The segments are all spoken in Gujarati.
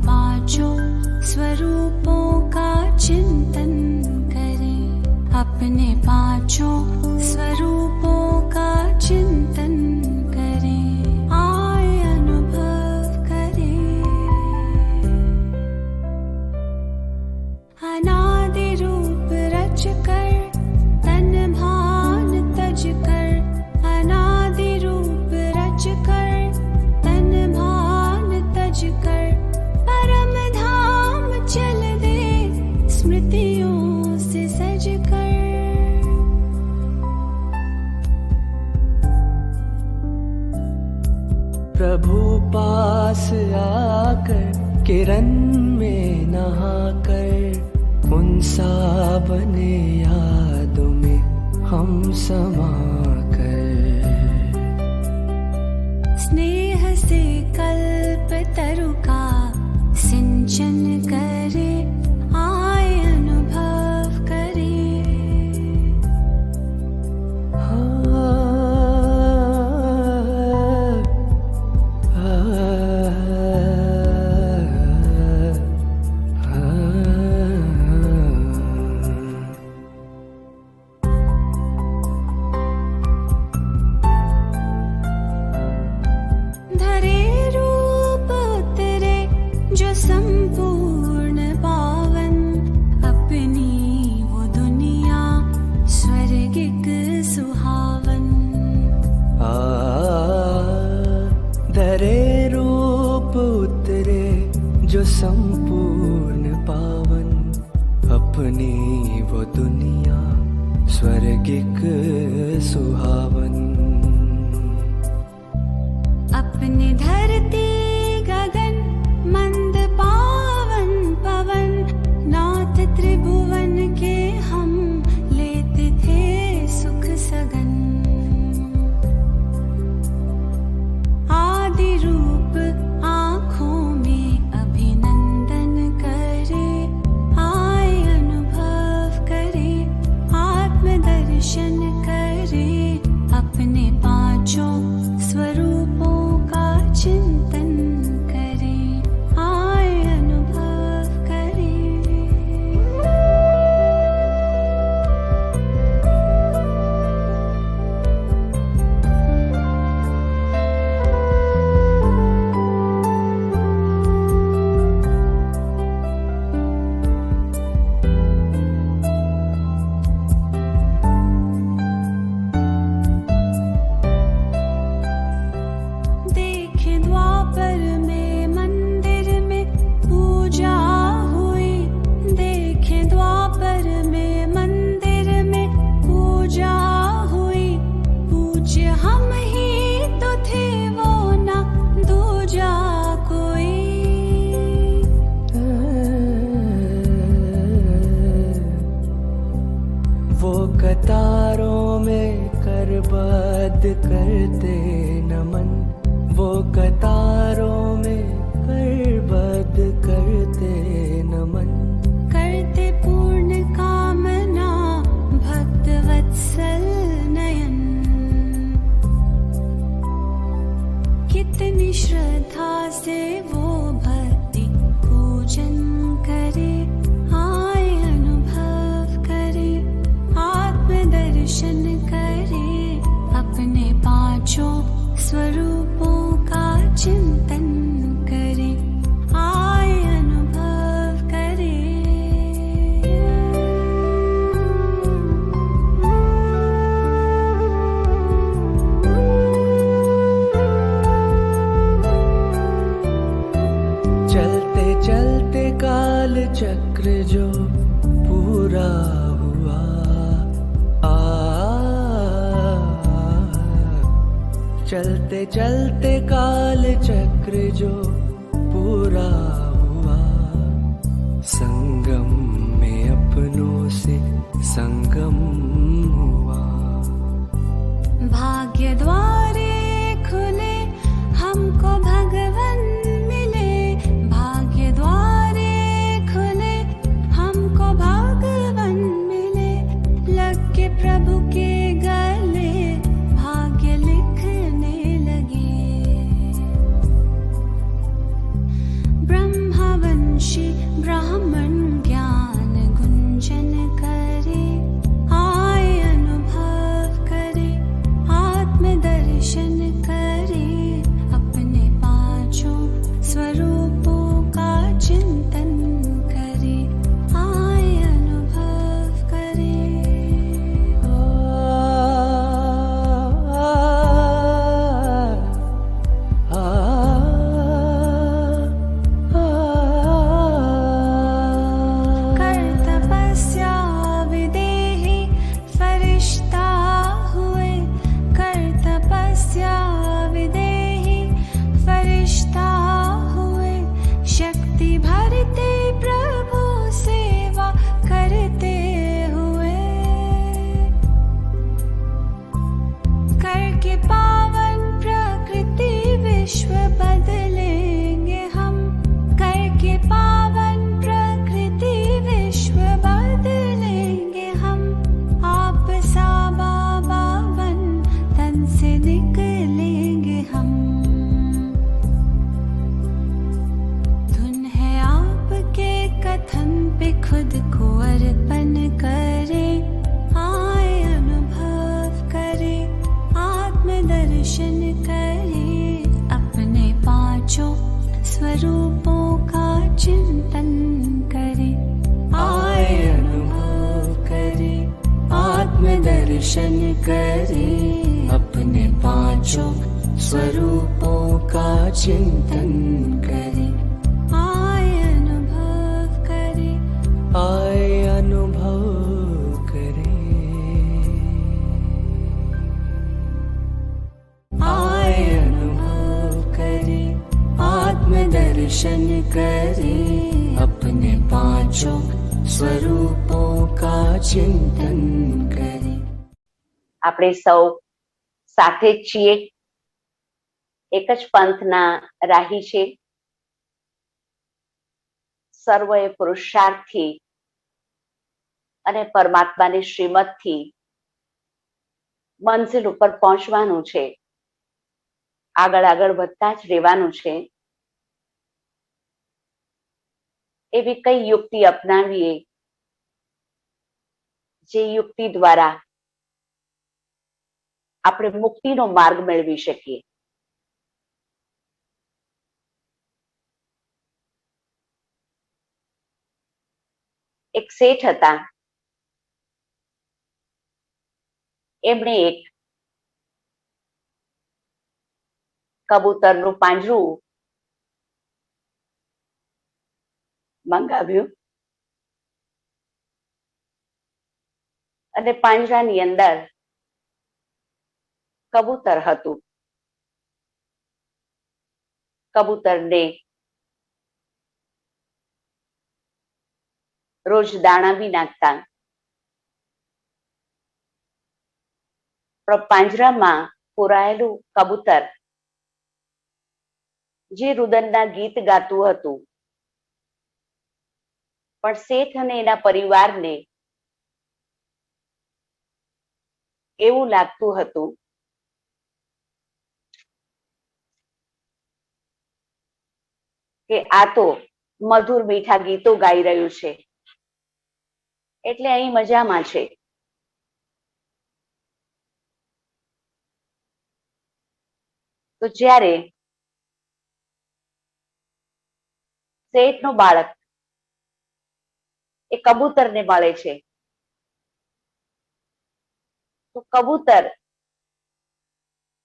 पांचों स्वरूपों का चिंतन करें, अपने पांचों स्वरूपों का चिंतन करें, आए अनुभव करें। अनादि रूप रच कर तन भान तज कर, अनादि रूप रच कर तन भान तज कर, परम धाम चल दे स्मृतियों से सज कर। प्रभु पास आकर किरण में नहाकर, उन सावने यादों में हम समा कर, स्नेह से कल्प तरु का सिंचन करे, आए अनुभव करे। धरे रूप उतरे जो संपूर्ण पावन, अपनी वो दुनिया स्वर्गिक सुहावन। धरे रूप उतरे जो संपूर्ण पावन, अपनी वो दुनिया स्वर्गिक सुहावन। अपने धरती गगन मंद पावन पवन, नाथ त्रिभुवन के हम लेते थे सुख सगन। आदि रूप आँखों में अभिनंदन करे, आए अनुभव करे, आत्मदर्शन करे, अपने पांचों स्वरूपों का चिंतन करें, आए अनुभव करें। देखें द्वापर में मंदिर में पूजा हुई, देखें द्वापर में मंदिर में पूजा हुई, पूज्य हम ही तो थे वो ना दूजा कोई। वो कतारों में करबद्ध करते नमन, वो कतारों में करबद्ध करते नमन, करते पूर्ण कामना भक्त वत्सल नयन। कितनी श्रद्धा से वो भक्ति पूजन करे, आए अनुभव करे, आत्मदर्शन करे, अपने पांचों स्वरूपों का चिंतन करे, आए अनुभव करे। चलते चलते काल चक्र जो पूरा हुआ, चलते चलते काल चक्र जो पूरा हुआ, संगम में अपनों से संगम हुआ। भाग्य द्वारे खुले हमको भगवन मिले, भाग्य द्वारे खुले हमको भगवन मिले, लग के प्रभु के गले भाग्य लिखने लगे। ब्रह्मा करके पावन प्रकृति विश्व बदलेंगे हम, करके पावन प्रकृति विश्व बदलेंगे हम। आप सा बाबा बन तन से निकलेंगे हम। धुन है आपके कथन पे खुद को अर्पण करें, आए अनुभव करें, आत्मदर्शन करें, अपने पांचों स्वरूपों का चिंतन करें। आए अनुभव करें, आत्मदर्शन करें, अपने पांचों स्वरूपों का चिंतन करें। आए अनुभव करें, आए अनुभव करें, आए अनुभव करें, आत्मदर्शन करें, अपने पांचों स्वरूपों का चिंतन करें। આપણે સૌ સાથે જ છીએ, એક જ પંથના રાહી છે, સર્વએ પુરુષાર્થથી અને પરમાત્માની શ્રીમતથી મંઝિલ ઉપર પહોંચવાનું છે, આગળ આગળ વધતા જ રહેવાનું છે। એવી કઈ યુક્તિ અપનાવીએ જે યુક્તિ દ્વારા આપણે મુક્તિનો માર્ગ મેળવી શકીએ। એક શેઠ હતા, એમણે એક કબૂતરનું પાંજરું મંગાવ્યું અને પાંજરાની અંદર કબૂતર હતું। કબૂતરને રોજ દાણા બી નાખતા, પણ પાંજરામાં પુરાયેલું કબૂતર જે રુદનના ગીત ગાતું હતું, પણ શેઠ અને એના પરિવારને એવું લાગતું હતું કે આ તો મધુર મીઠા ગીતો ગાઈ રહ્યું છે, એટલે અહીં મજામાં છે। તો જ્યારે શેઠનું બાળક એ કબૂતરને મળે છે, તો કબૂતર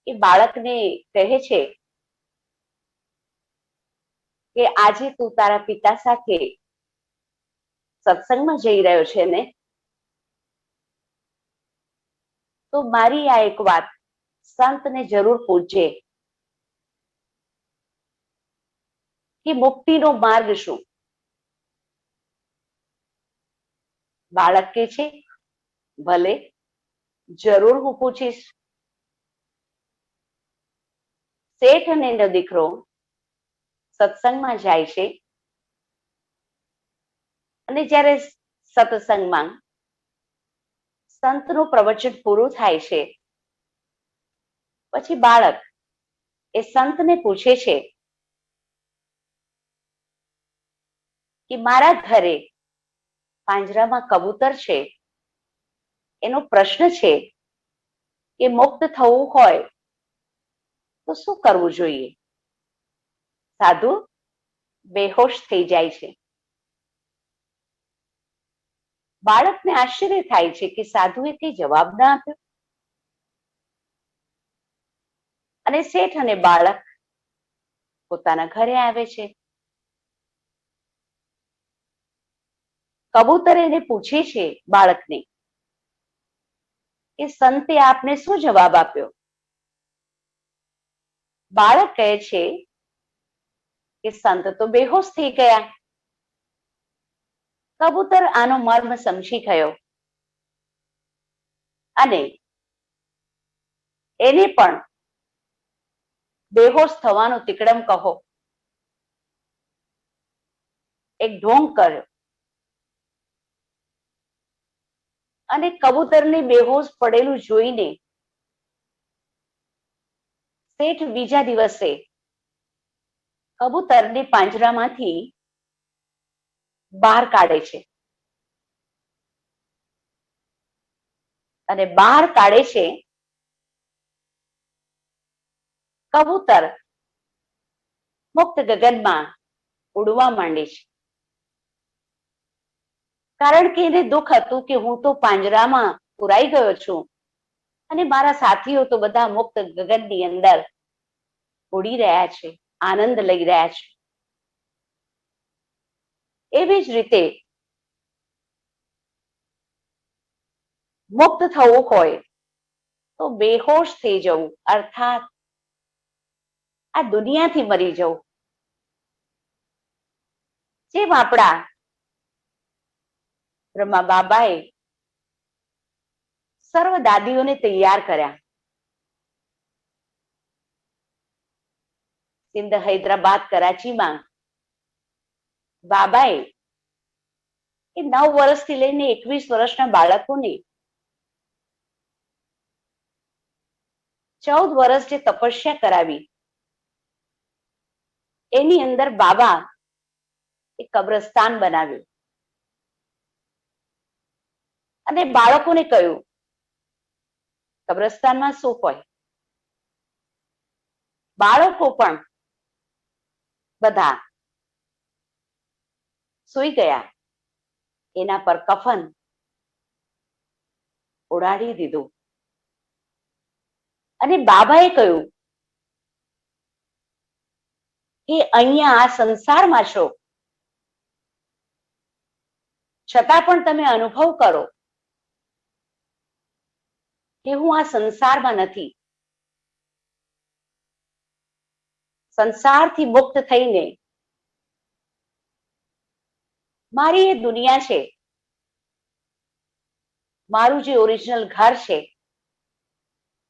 એ બાળકને કહે છે કે આજે તું તારા પિતા સાથે સત્સંગમાં જઈ રહ્યો છે ને, તો મારી આ એક વાત સંતને જરૂર પૂછજે કે મુક્તિનો માર્ગ શું? બાળક કે છે ભલે, જરૂર હું પૂછીશ। શેઠ અને એનો દીકરો સત્સંગમાં જાય છે અને જ્યારે સત્સંગમાં સંતનું પ્રવચન પૂરું થાય છે, પછી બાળક એ સંતને પૂછે છે કે મારા ઘરે પાંજરામાં કબૂતર છે, એનો પ્રશ્ન છે કે મુક્ત થવું હોય તો શું કરવું જોઈએ? સાધુ બેહોશ થઈ જાય છે। બાળકને આશ્ચર્ય થાય છે કે સાધુએ કઈ જવાબ ના આપ્યો અને શેઠ અને બાળક પોતાના ઘરે આવે છે। કબૂતર એને પૂછે છે બાળકને કે સંતે આપને શું જવાબ આપ્યો? બાળક કહે છે કે સંત તો બેહોશ થઈ ગયા। કબૂતર આનો મર્મ સમજી ગયો અને એને પણ બેહોશ થવાનો તિકડમ કહો, એક ઢોંગ કર્યો અને કબૂતરને બેહોશ પડેલું જોઈને શેઠ બીજા દિવસે કબૂતરને પાંજરામાંથી બહાર કાઢે છે અને બહાર કાઢે છે. કબૂતર મુક્ત ગગનમાં ઉડવા માંડે છે, કારણ કે એને દુઃખ હતું કે હું તો પાંજરામાં પુરાઈ ગયો છું અને મારા સાથીઓ તો બધા મુક્ત ગગનની અંદર ઉડી રહ્યા છે, આનંદ લઈ રહ્યા છે. એવી જ રીતે મુક્ત થવું હોય તો બેહોશ થઈ જવું, અર્થાત આ દુનિયાથી મરી જવું. જેમ આપણા બ્રહ્મા બાબાએ સર્વ દાદીઓને તૈયાર કર્યા. સિંધ, હૈદરાબાદ, કરાચીમાં બાબાએ એ 9 વર્ષથી લઈને 21 વર્ષના બાળકોને 14 વર્ષ જે તપસ્યા કરાવી, એની અંદર બાબા એક કબ્રસ્તાન બનાવ્યું અને બાળકોને કહ્યું, કબ્રસ્તાનમાં શું હોય? બાળકો પણ બધા સૂઈ ગયા. એના પર કફન ઉડાડી દીધું અને બાબાએ કહ્યું કે અહીંયા આ સંસારમાં છો, છતાં પણ તમે અનુભવ કરો કે હું આ સંસારમાં નથી. સંસારથી મુક્ત થઈને મારી એ દુનિયા છે, મારું જે ઓરિજિનલ ઘર છે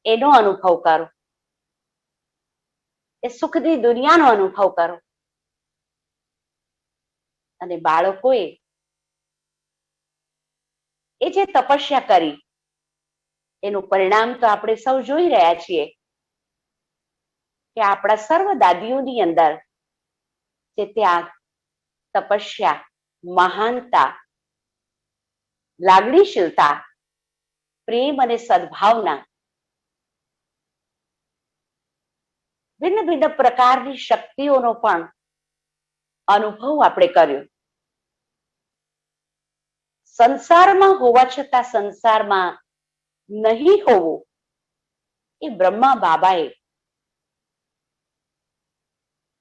એનો અનુભવ કરો, એ સુખની દુનિયાનો અનુભવ કરો. અને બાળકોએ એ જે તપસ્યા કરી એનું પરિણામ તો આપણે સૌ જોઈ રહ્યા છીએ કે આપણા સર્વ દાદીઓની અંદર જે ત્યાગ, તપસ્યા, મહાનતા, લાગણીશીલતા, પ્રેમ અને સદભાવના, ભિન્ન ભિન્ન પ્રકારની શક્તિઓનો પણ અનુભવ આપણે કર્યો. સંસારમાં હોવા છતાં સંસારમાં નહીં હોવું એ બ્રહ્મા બાબાએ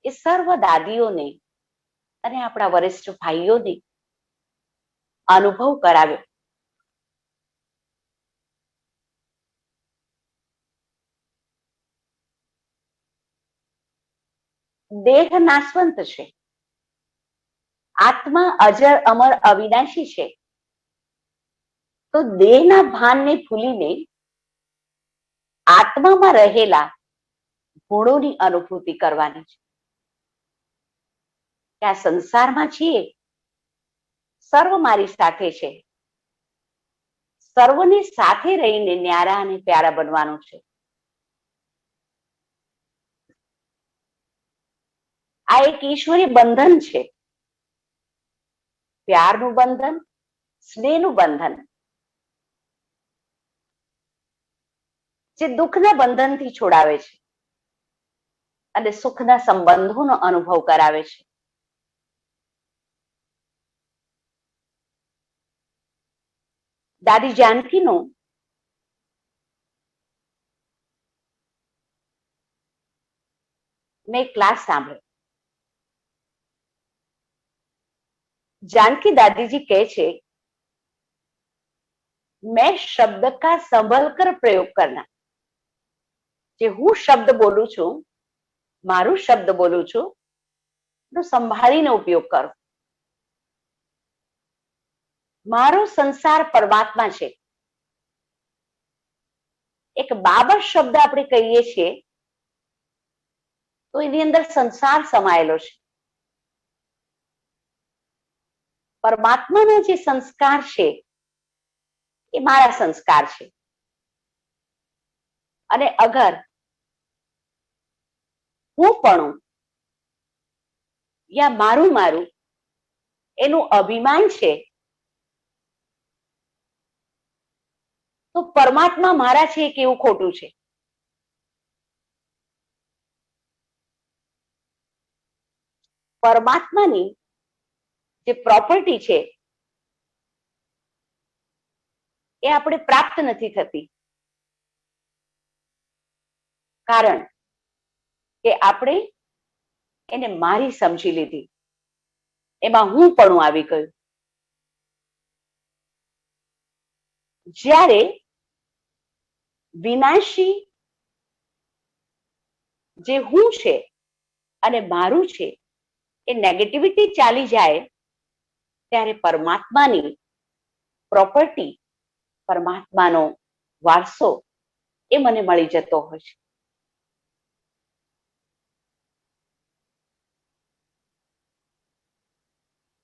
એ સર્વ દાદીઓને અને આપણા વરિષ્ઠ ભાઈઓને અનુભવ કરાવ્યો. દેહ નાશવંત છે, આત્મા અજર, અમર, અવિનાશી છે. તો દેહના ભાનને ભૂલીને આત્મામાં રહેલા ગુણોની અનુભૂતિ કરવાની છે. કે આ સંસારમાં છીએ, સર્વ મારી સાથે છે, સર્વની સાથે રહીને ન્યારા અને પ્યારા બનવાનું છે. આ એક ઈશ્વરી બંધન છે, પ્યારનું બંધન, સ્નેહનું બંધન, જે દુઃખના બંધનથી છોડાવે છે અને સુખના સંબંધોનો અનુભવ કરાવે છે. દાદી જાનકીનો મેં ક્લાસ સાંભળ્યો. जानकी दादी जी कहे छे, मैं शब्द का संभल कर प्रयोग करना. जे हूँ शब्द बोलू छू, मारू शब्द बोलू छू, तो संभाळीने उपयोग करो. मारो संसार परमात्मा छे, એક બાબર શબ્દ આપણે કહીએ છીએ તો એની અંદર સંસાર સમાયેલો છે. પરમાત્માના જે સંસ્કાર છે એ મારા સંસ્કાર છે. અને અગર હું પણ યા મારું મારું એનું અભિમાન છે તો પરમાત્મા મારા છે એ કેવું ખોટું છે. પરમાત્માની જે પ્રોપર્ટી છે એ આપણે પ્રાપ્ત નથી થતી, કારણ કે આપણે એને મારી સમજી લીધી, એમાં હું પણ આવી ગયું. જ્યારે વિનાશી જે હું છે અને મારું છે એ નેગેટિવિટી ચાલી જાય ત્યારે પરમાત્માની પ્રોપર્ટી, પરમાત્માનો વારસો એ મને મળી જતો હોય છે.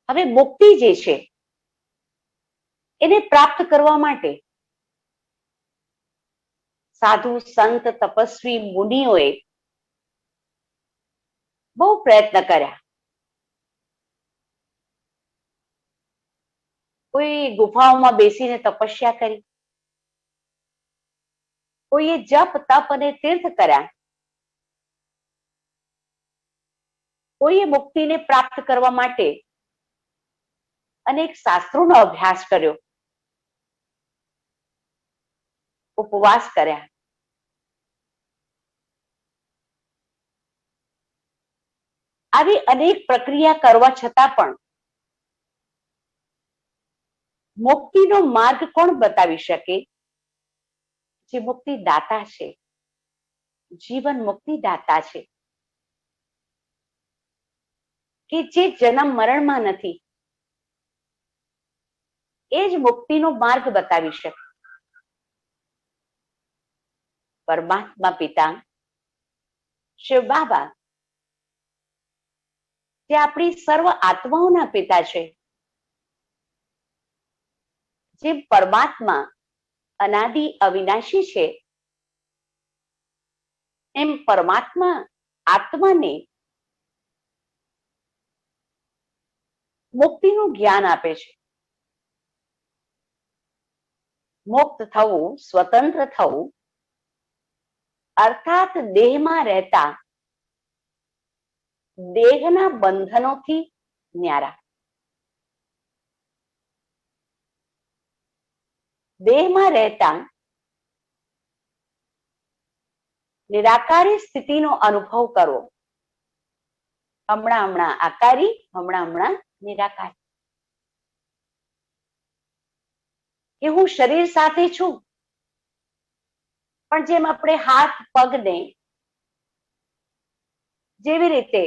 હવે મુક્તિ જે છે એને પ્રાપ્ત કરવા માટે સાધુ, સંત, તપસ્વી, મુનિઓએ બહુ પ્રયત્ન કર્યા. કોઈ ગુફાઓમાં બેસીને તપસ્યા કરી, કોઈએ જપ, તપ અને તીર્થ કર્યા, કોઈએ મુક્તિને પ્રાપ્ત કરવા માટે અનેક શાસ્ત્રોનો અભ્યાસ કર્યો, ઉપવાસ કર્યા. આવી અનેક પ્રક્રિયા કરવા છતાં પણ મુક્તિનો માર્ગ કોણ બતાવી શકે? જે મુક્તિ દાતા છે, જીવન મુક્તિ દાતા છે, કે જે જન્મ મરણમાં નથી, એ જ મુક્તિનો માર્ગ બતાવી શકે. પરમાત્મા પિતા શિવ બાબા જે આપણી સર્વ આત્માઓના પિતા છે, જે પરમાત્મા અનાદિ અવિનાશી છે, એમ પરમાત્મા આત્માને મુક્તિનું જ્ઞાન આપે છે. મુક્ત થવું, સ્વતંત્ર થવું, અર્થાત દેહમાં રહેતા દેહના બંધનોથી ન્યારા. દેહમાં રહેતા નિરાકારી સ્થિતિનો અનુભવ કરવો. હમણાં આકારી, હમણાં નિરાકારી. કે હું શરીર સાથે છું, પણ જેમ આપણે હાથ પગને જેવી રીતે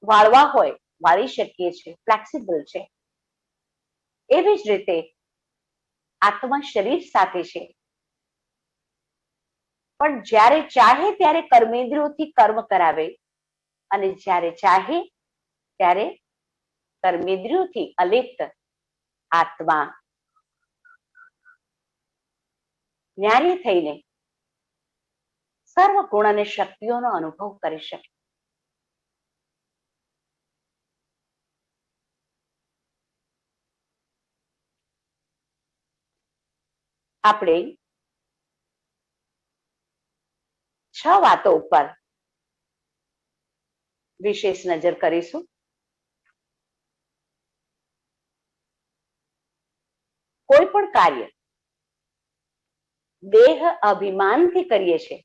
વાળવા હોય વાળી શકીએ છીએ, ફ્લેક્સિબલ છે, એવી જ રીતે આત્મા શરીર સાથે છે, પણ જ્યારે ચાહે ત્યારે કર્મેન્દ્રિયોથી કર્મ કરાવે અને જ્યારે ચાહે ત્યારે કર્મેન્દ્રિયોથી અલિપ્ત આત્મા ન્યારી થઈને સર્વ ગુણ અને શક્તિઓનો અનુભવ કરી શકે. આપણે 6 વાતો ઉપર વિશેષ નજર કરીશું. કોઈ પણ કાર્ય દેહ અભિમાનથી કરીએ છીએ.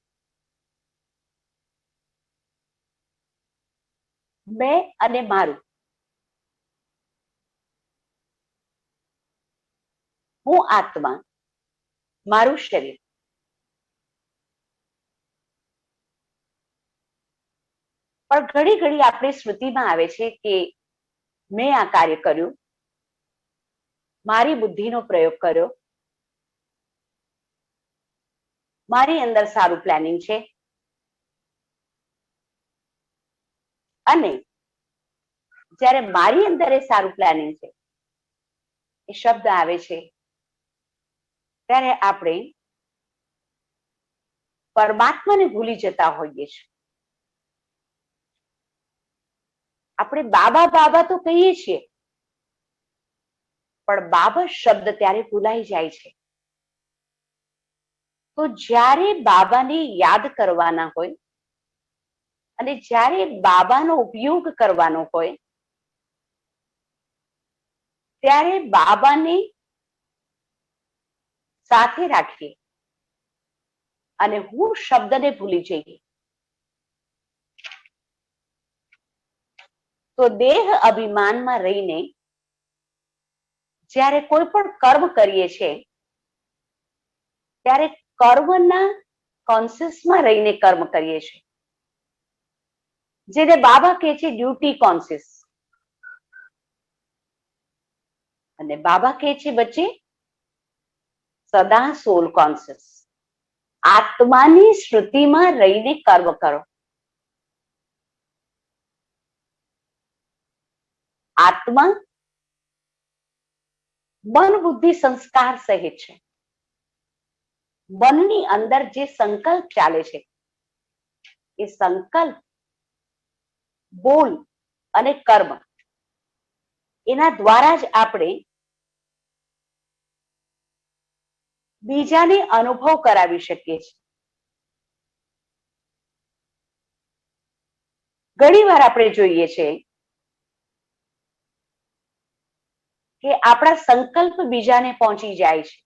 મેં અને મારું, હું આત્મા, મારું શરીર. પણ ઘડી ઘડી આપણી સ્મૃતિમાં આવે છે કે મેં આ કાર્ય કર્યું, મારી બુદ્ધિનો પ્રયોગ કર્યો, મારી અંદર સારું પ્લાનિંગ છે અને જ્યારે મારી અંદર એ સારું પ્લાનિંગ છે એ શબ્દ આવે છે ત્યારે આપણે પરમાત્માને ભૂલી જતા હોઈએ છીએ. આપણે બાબા બાબા તો કહીએ છીએ પણ બાબા શબ્દ ત્યારે ભૂલાઈ જાય છે. તો જ્યારે બાબાને યાદ કરવાના હોય અને જ્યારે બાબાનો ઉપયોગ કરવાનો હોય ત્યારે બાબાને સાથે રાખીએ અને હું શબ્દને ભૂલી જઈએ તો દેહ અભિમાનમાં રહીને જ્યારે કોઈ પણ કર્મ કરીએ છીએ ત્યારે કર્મના કોન્શિયસમાં રહીને કર્મ કરીએ છીએ, જેને બાબા કહે છે ડ્યુટી કોન્શિયસ. અને બાબા કહે છે બચ્ચે સદા સોલ કોન્શિયસ, આત્માની શ્રુતિમાં રહીને કર્મ કરો. આત્મા મન બુદ્ધિ સંસ્કાર સહિત છે. મનની અંદર જે સંકલ્પ ચાલે છે એ સંકલ્પ, બોલ અને કર્મ એના દ્વારા જ આપણે બીજાને અનુભવ કરાવી શકીએ છીએ. ઘણી વાર આપણે જોઈએ છે કે આપણા સંકલ્પ બીજાને પહોંચી જાય છે,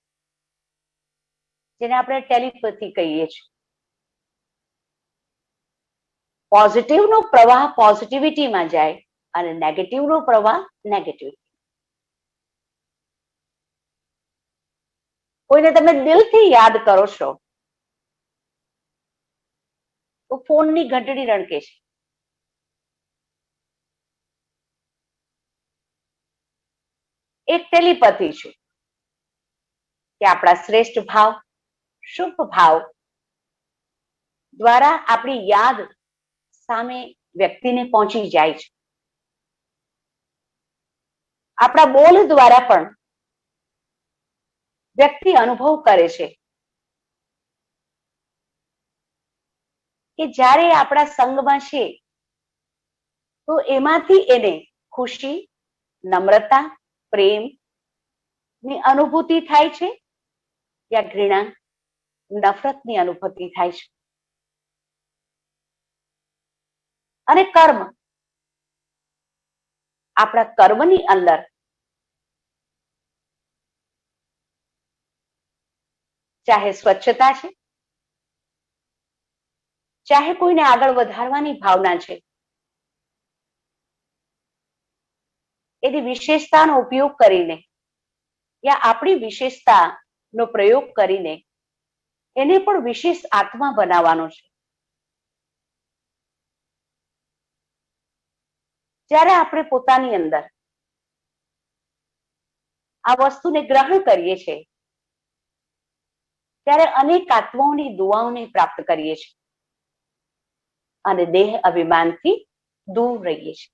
જેને આપણે ટેલિપેથી કહીએ છીએ. પોઝિટિવ નો પ્રવાહ પોઝિટિવિટીમાં જાય અને નેગેટિવ નો પ્રવાહ નેગેટિવ. કોઈને તમે દિલથી યાદ કરો છો તો ફોનની ઘંટડી રણકે છે. એક ટેલિપેથી છે કે આપણા શ્રેષ્ઠ ભાવ, શુભ ભાવ દ્વારા આપણી યાદ સામે વ્યક્તિને પહોંચી જાય છે. આપણા બોલ દ્વારા પણ વ્યક્તિ અનુભવ કરે છે કે જ્યારે આપણા સંગમાં છે તો એમાંથી એને ખુશી, નમ્રતા, પ્રેમ ની અનુભૂતિ થાય છે યા ઘૃણા, નફરતની અનુભૂતિ થાય છે. અને કર્મ, આપણા કર્મની અંદર ચાહે સ્વચ્છતા છે, ચાહે કોઈને આગળ વધારવાની ભાવના છે, એની વિશેષતાનો ઉપયોગ કરીને યા આપણી વિશેષતાનો પ્રયોગ કરીને એને પણ વિશેષ આત્મા બનાવવાનો છે. જ્યારે આપણે પોતાની અંદર આ વસ્તુને ગ્રહણ કરીએ છીએ ત્યારે અનેક આત્માઓની દુઆઓને પ્રાપ્ત કરીએ છીએ અને દેહ અભિમાનથી દૂર રહીએ છીએ.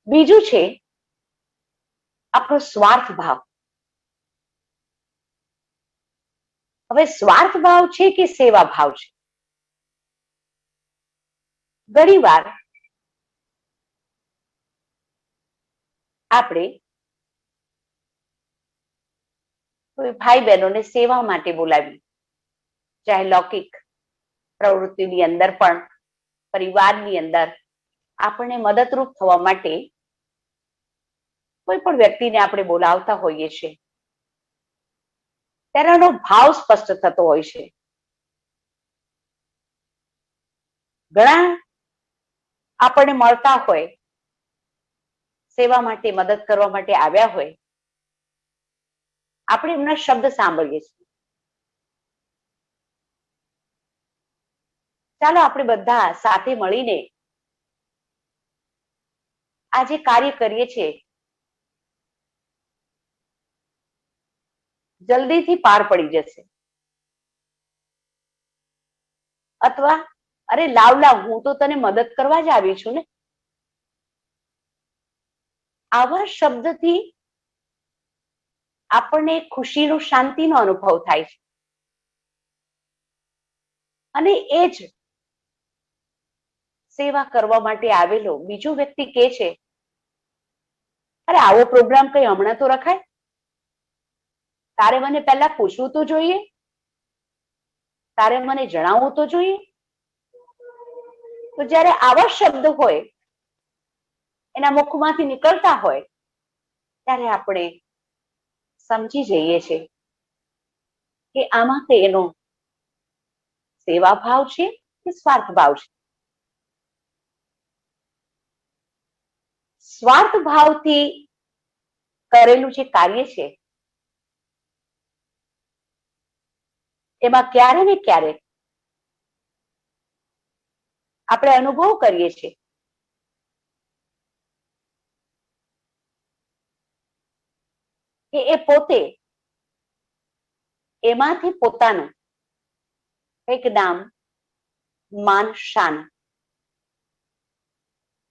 બીજું છે આપણો સ્વાર્થ ભાવ. હવે સ્વાર્થ ભાવ છે કે સેવા ભાવ છે? ઘણી વાર આપણે કોઈ ભાઈ બહેનોને સેવા માટે બોલાવી, ચાહે લૌકિક પ્રવૃત્તિની અંદર પણ પરિવારની અંદર આપણને મદદરૂપ થવા માટે કોઈ પણ વ્યક્તિને આપણે બોલાવતા હોઈએ છીએ ત્યારે એનો ભાવ સ્પષ્ટ થતો હોય છે. ઘણા આપણને મળતા હોય, સેવા માટે, મદદ કરવા માટે આવ્યા હોય, આપણે એમના શબ્દ સાંભળીએ છીએ, ચાલો આપણે બધા સાથે મળીને આ જે કાર્ય કરીએ છીએ જલ્દીથી પાર પડી જશે, અથવા અરે લાવ લાવ, હું તો તને મદદ કરવા જ આવી છું ને. આવા શબ્દથી આપણને ખુશીનો, શાંતિનો અનુભવ થાય છે. અને એ જ સેવા કરવા માટે આવેલો બીજો વ્યક્તિ કહે છે, અરે આવો પ્રોગ્રામ કઈ હમણાં તો રખાય, તારે મને પહેલા પૂછવું તો જોઈએ, તારે મને જણાવવું તો જોઈએ. તો જ્યારે આવા શબ્દ હોય એના મુખમાંથી નીકળતા હોય ત્યારે આપણે સમજી જઈએ છીએ કે આમાં તે એનો સેવા ભાવ છે કે સ્વાર્થ ભાવ છે. સ્વાર્થ ભાવથી કરેલું જે કાર્ય છે એમાં ક્યારે ને ક્યારે આપણે અનુભવ કરીએ છીએ કે એ પોતે એમાંથી પોતાનું કંઈક નામ, માન, શાન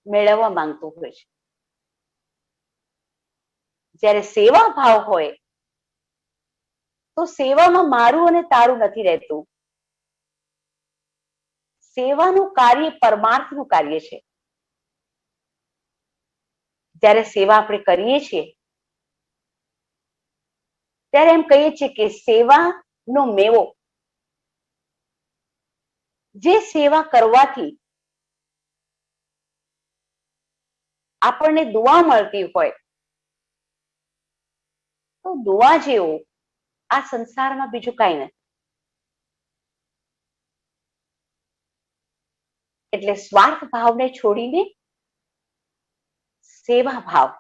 મેળવવા માંગતું હોય છે. જ્યારે સેવા ભાવ હોય તો સેવામાં મારું અને તારું નથી રહેતું. સેવાનું કાર્ય પરમાર્થનું કાર્ય છે. જ્યારે સેવા આપણે કરીએ છીએ ત્યારે એમ કહીએ છીએ કે સેવાનો મેવો, જે સેવા કરવાથી આપણને દુઆ મળતી હોય, તો દુઆ જેવું આ સંસારમાં બીજું કાંઈ નથી. એટલે સ્વાર્થ ભાવને છોડીને સેવા ભાવ,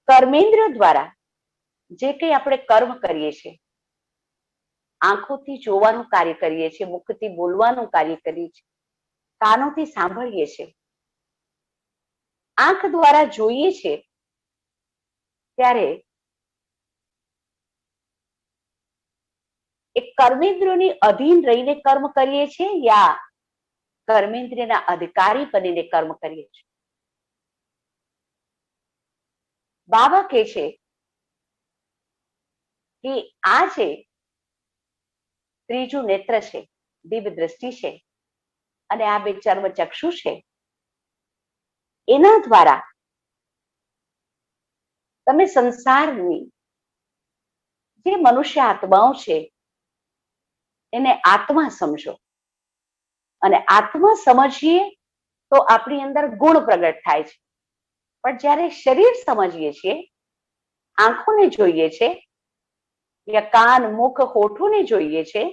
કર્મેન્દ્ર દ્વારા જે કંઈ આપણે કર્મ કરીએ છીએ, આંખોથી જોવાનું કાર્ય કરીએ છીએ, મુખથી બોલવાનું કાર્ય કરીએ છીએ, કાનોથી સાંભળીએ છીએ, આંખ દ્વારા જોઈએ છીએ, ત્યારે એ કર્મેન્દ્રિયોની અધીન રહીને કર્મ કરીએ છીએ યા કર્મેન્દ્રિયના અધિકારી બનીને કર્મ કરીએ છીએ. બાબા કહે છે કે આ છે ત્રીજું નેત્ર છે, દિવ્ય દ્રષ્ટિ છે, અને આ બે ચર્મ ચક્ષુ છે, એના દ્વારા તમે સંસારની જે મનુષ્ય આત્માઓ છે એને આત્મા સમજો, અને આત્મા સમજીએ તો આપણી અંદર ગુણ પ્રગટ થાય છે. પણ જ્યારે શરીર સમજીએ છીએ, આંખોને જોઈએ છે યા કાન, મુખ, હોઠોને જોઈએ છે,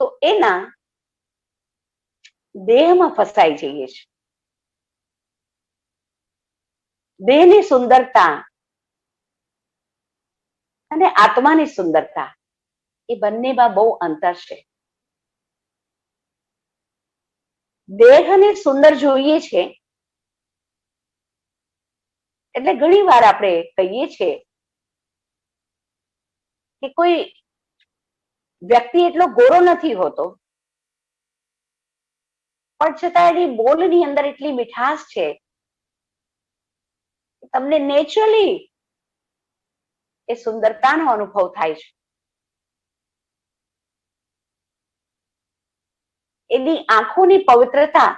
તો એના દેહમાં ફસાઈ જઈએ છીએ. દેહની સુંદરતા અને આત્માની સુંદરતા એ બંનેમાં બહુ અંતર છે. દેહને સુંદર જોઈએ છે એટલે ઘણી વાર આપણે કહીએ છીએ કે કોઈ વ્યક્તિ એટલો ગોરો નથી હોતો, પણ છતાં એની બોલની અંદર એટલી મીઠાશ છે તમને નેચરલી એ સુંદરતાનો અનુભવ થાય છે. એની આંખોની પવિત્રતા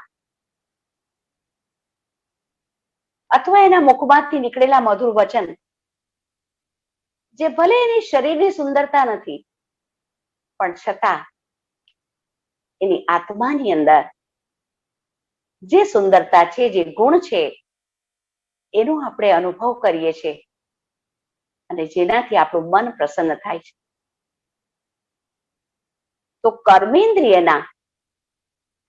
અથવા એના મુખમાંથી નીકળેલા મધુર વચન, જે ભલે એની શરીરની સુંદરતા નથી, પણ છતાં એની આત્માની અંદર જે સુંદરતા છે, જે ગુણ છે, એનો આપણે અનુભવ કરીએ છીએ અને જેનાથી આપણું મન પ્રસન્ન થાય છે. તો કર્મેન્દ્રિયના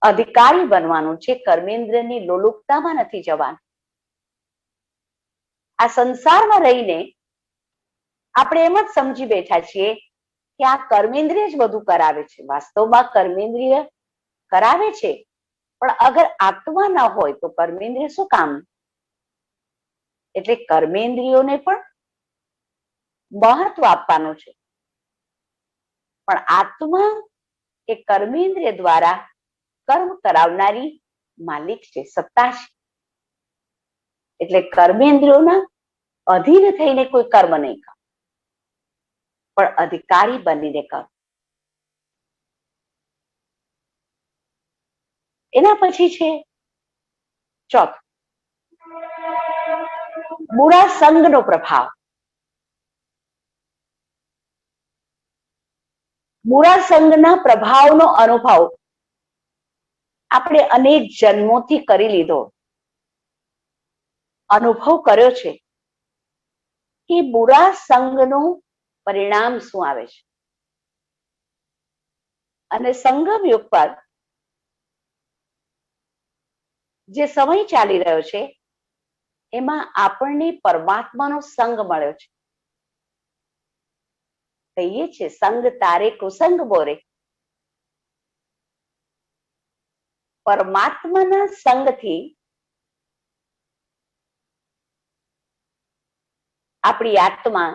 અધિકારી બનવાનું છે, કર્મેન્દ્રિયની લોલુપતામાં નથી જવાનું. આ સંસારમાં રહીને આપણે એમ જ સમજી બેઠા છીએ કે આ કર્મેન્દ્રિય જ બધું કરાવે છે. વાસ્તવમાં કર્મેન્દ્રિય કરાવે છે, પણ અગર આત્મા ન હોય તો કર્મેન્દ્રિય શું કામ? એટલે કર્મેન્દ્રિયોને પણ મહત્વ આપવાનું છે, પણ આત્મા એ કર્મેન્દ્રિય દ્વારા કર્મ કરાવનારી માલિક છે, સત્તા છે. એટલે કર્મેન્દ્રિયોના અધીન થઈને કોઈ કર્મ નહીં કરે, પણ અધિકારી બનીને કરે. એના પછી છે ચોથું, બુરા સંગનો પ્રભાવ. બુરા સંગના પ્રભાવનો અનુભવ આપણે અનેક જન્મોથી કરી લીધો, અનુભવ કર્યો છે કે બુરા સંગનું પરિણામ શું આવે છે. અને સંગમ યુગ પર જે સમય ચાલી રહ્યો છે એમાં આપણને પરમાત્માનો સંગ મળ્યો છે. કહીએ છે સંગ તારે કુસંગ બોરે. પરમાત્માના સંગથી આપણી આત્મા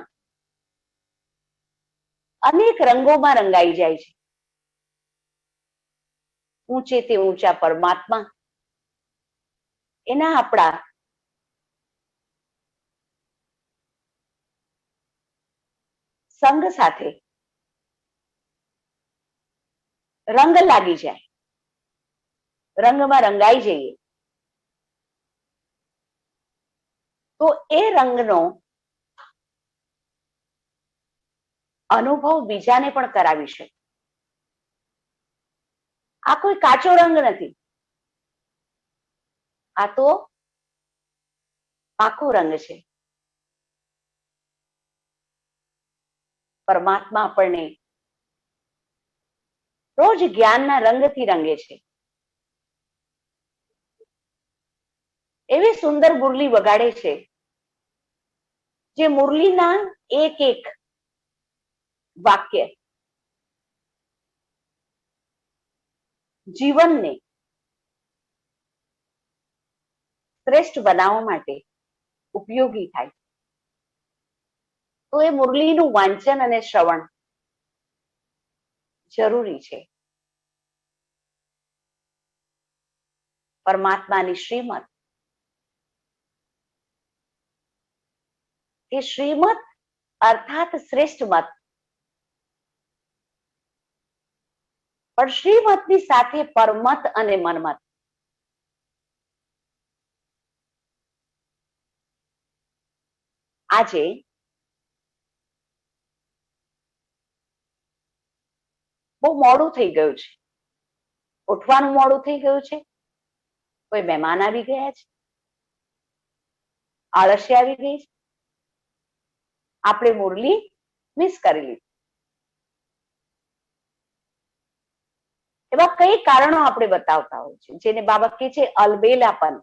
અનેક રંગોમાં રંગાઈ જાય છે. ઊંચે તે ઊંચા પરમાત્મા એના આપણા સંગ સાથે રંગ લાગી જાય, રંગમાં રંગાઈ જઈએ તો એ રંગનો અનુભવ બીજાને પણ કરાવી શકે. આ કોઈ કાચો રંગ નથી, આ તો પાકો રંગ છે. પરમાત્મા આપણને રોજ જ્ઞાનના રંગથી રંગે છે. એવી સુંદર મુરલી વગાડે છે જે મુરલીના એક એક વાક્ય જીવનને શ્રેષ્ઠ બનાવવા માટે ઉપયોગી થાય. તો એ મુરલીનું વાંચન અને શ્રવણ જરૂરી છે. પરમાત્માની શ્રીમત, એ શ્રીમત અર્થાત શ્રેષ્ઠ મત, પણ શ્રીમતની સાથે પરમત અને મનમત. આજે બહુ મોડું થઈ ગયું છે, ઉઠવાનું મોડું થઈ ગયું છે, કોઈ મહેમાન આવી ગયા છે, આળસ્ય આવી ગઈ છે, આપણે મુરલી મિસ કરી લીધી. એવા કઈ કારણો આપણે બતાવતા હોય છે જેને બાબત કહે છે અલબેલાપન.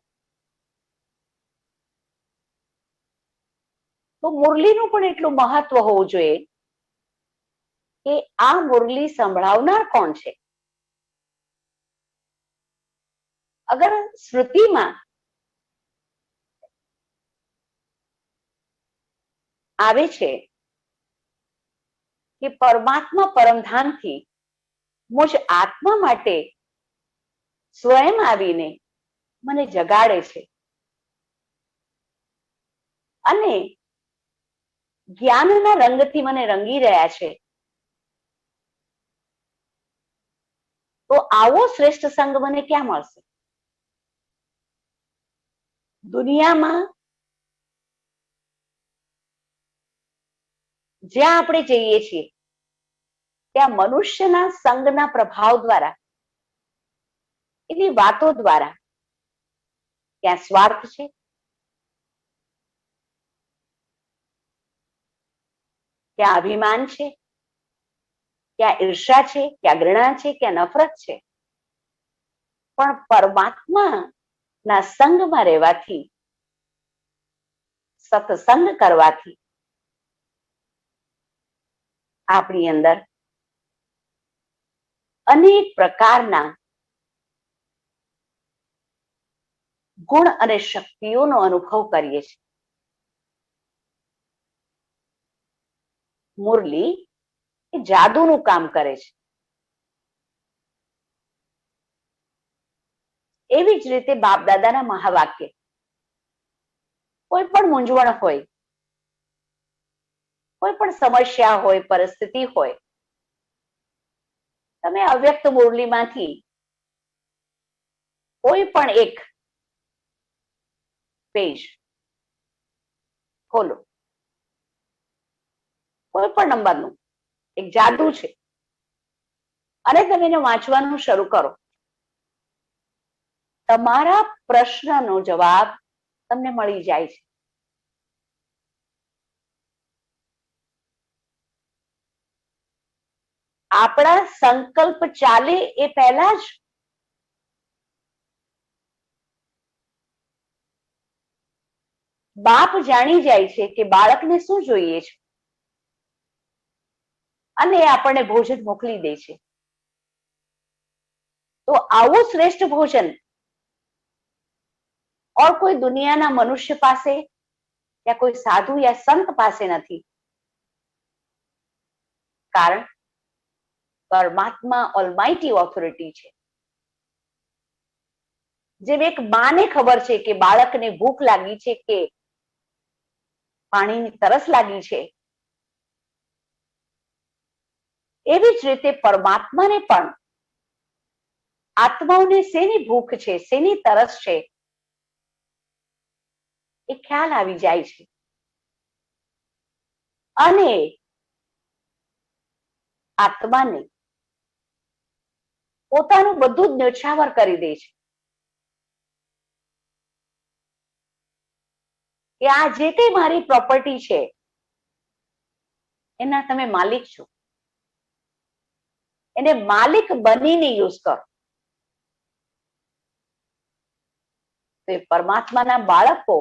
તો મુરલીનું પણ એટલું મહત્વ હોવું જોઈએ કે આ મુરલી સંભળાવનાર કોણ છે. અગર શ્રુતિમાં આવે છે કે પરમાત્મા પરમધામથી મુજ આત્મા માટે સ્વયં આવીને મને જગાડે છે અને જ્ઞાનના રંગથી મને રંગી રહ્યા છે, તો આવો શ્રેષ્ઠ સંગ મને ક્યાં મળશે? દુનિયામાં જ્યાં આપણે જઈએ છીએ ત્યાં મનુષ્યના સંગના પ્રભાવ દ્વારા, એની વાતો દ્વારા ક્યાં સ્વાર્થ છે, ક્યાં અભિમાન છે, ક્યાં ઈર્ષા છે, ક્યાં ઘૃણા છે, ક્યાં નફરત છે. પણ પરમાત્માના સંગમાં રહેવાથી, સત્સંગ કરવાથી આપણી અંદર અનેક પ્રકારના ગુણ અને શક્તિઓનો અનુભવ કરીએ છીએ. મુરલી એ જાદુનું કામ કરે છે. એવી જ રીતે બાપ દાદાના મહાવાક્ય, કોઈ પણ મૂંઝવણ હોય, કોઈ પણ સમસ્યા હોય, પરિસ્થિતિ હોય, તમે અવ્યક્ત મુરલીમાંથી કોઈ પણ એક પેજ ખોલો, કોઈ પણ નંબરનું, એક જાદુ છે, અને તમે એને વાંચવાનું શરૂ કરો. તમારા પ્રશ્નનો જવાબ તમને મળી જાય છે. આપણા સંકલ્પ ચાલે એ પહેલા જ બાપ જાણી જાય છે કે બાળકને શું જોઈએ છે, અને આપણને ભોજન મોકલી દે છે. તો આવું શ્રેષ્ઠ ભોજન और કોઈ દુનિયાના મનુષ્ય પાસે या કોઈ સાધુ या સંત પાસે નથી. કારણ પરમાત્મા ઓલમાઇટી ઓથોરિટી છે. જેમ એક માને ખબર છે કે બાળકને ભૂખ લાગી છે કે પાણીની તરસ લાગી છે, એવી જ રીતે પરમાત્માને પણ આત્માઓને શેની ભૂખ છે, શેની તરસ છે, એ ખ્યાલ આવી જાય છે. અને આત્માને પોતાનું બધું જ ન્યોછાવર કરી દે છે કે આ જે કઈ મારી પ્રોપર્ટી છે એના તમે માલિક છો, એને માલિક બનીને યુઝ કરો. તો પરમાત્માના બાળકો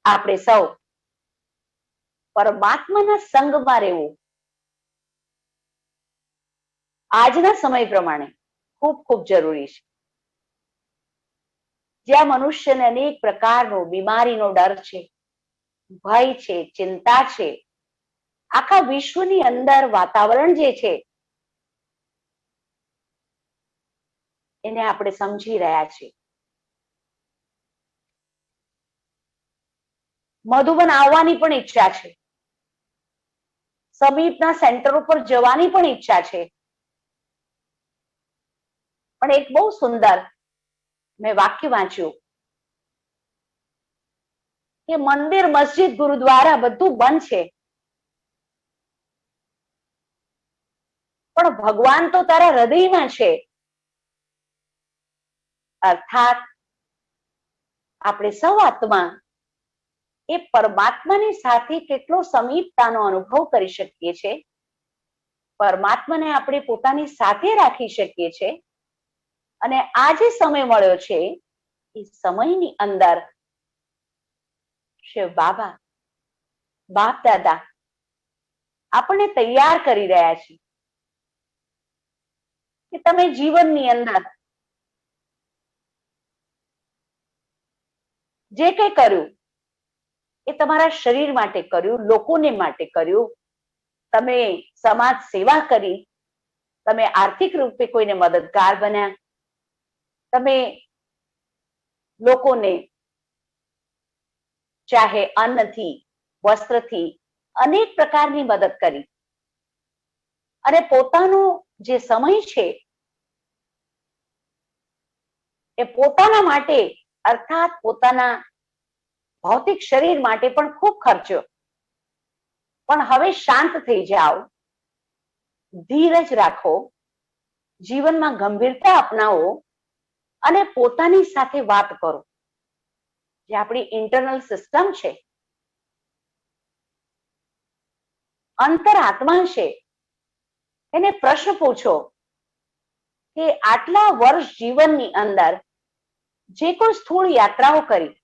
આપણે સૌ પરમાત્માના સંગમાં રહેવું આજના સમય પ્રમાણે ખૂબ ખૂબ જરૂરી છે. જ્યાં મનુષ્યને અનેક પ્રકારનો બીમારીનો ડર છે, ભય છે, ચિંતા છે, આખા વિશ્વની અંદર વાતાવરણ જે છે એને આપણે સમજી રહ્યા છીએ. મધુબન આવવાની પણ ઈચ્છા છે, સમીપના સેન્ટર ઉપર જવાની પણ ઈચ્છા છે. પણ એક બહુ સુંદર મેં વાક્ય વાંચ્યું કે મંદિર, મસ્જિદ, ગુરુદ્વારા બધું બંધ છે, પણ ભગવાન તો તારા હૃદયમાં છે. અર્થાત આપણે સૌ આત્મા એ પરમાત્માની સાથે કેટલો સમીપતાનો અનુભવ કરી શકીએ છીએ, પરમાત્માને આપણે પોતાની સાથે રાખી શકીએ છીએ. અને આ જે સમય મળ્યો છે એ સમયની અંદર શિવ બાબા, બાપ દાદા આપણને તૈયાર કરી રહ્યા છે કે તમે જીવનની અંદર જે કંઈ કર્યું એ તમારા શરીર માટે કર્યું, લોકોને માટે કર્યું, તમે સમાજ સેવા કરી, તમે આર્થિક રૂપે કોઈને મદદગાર બન્યા, તમે લોકોને ચાહે અન્નથી, વસ્ત્રથી, અનેક પ્રકારની મદદ કરી. અને પોતાનો જે સમય છે એ પોતાના માટે અર્થાત પોતાના ભૌતિક શરીર માટે પણ ખૂબ ખર્ચ્યો. પણ હવે શાંત થઈ જાઓ, ધીરજ રાખો, જીવનમાં ગંભીરતા અપનાવો અને પોતાની સાથે વાત કરો. જે આપણી ઇન્ટરનલ સિસ્ટમ છે, અંતરાત્મા છે, એને પ્રશ્ન પૂછો કે આટલા વર્ષ જીવનની અંદર જે કોઈ સ્થૂળ યાત્રાઓ કરી,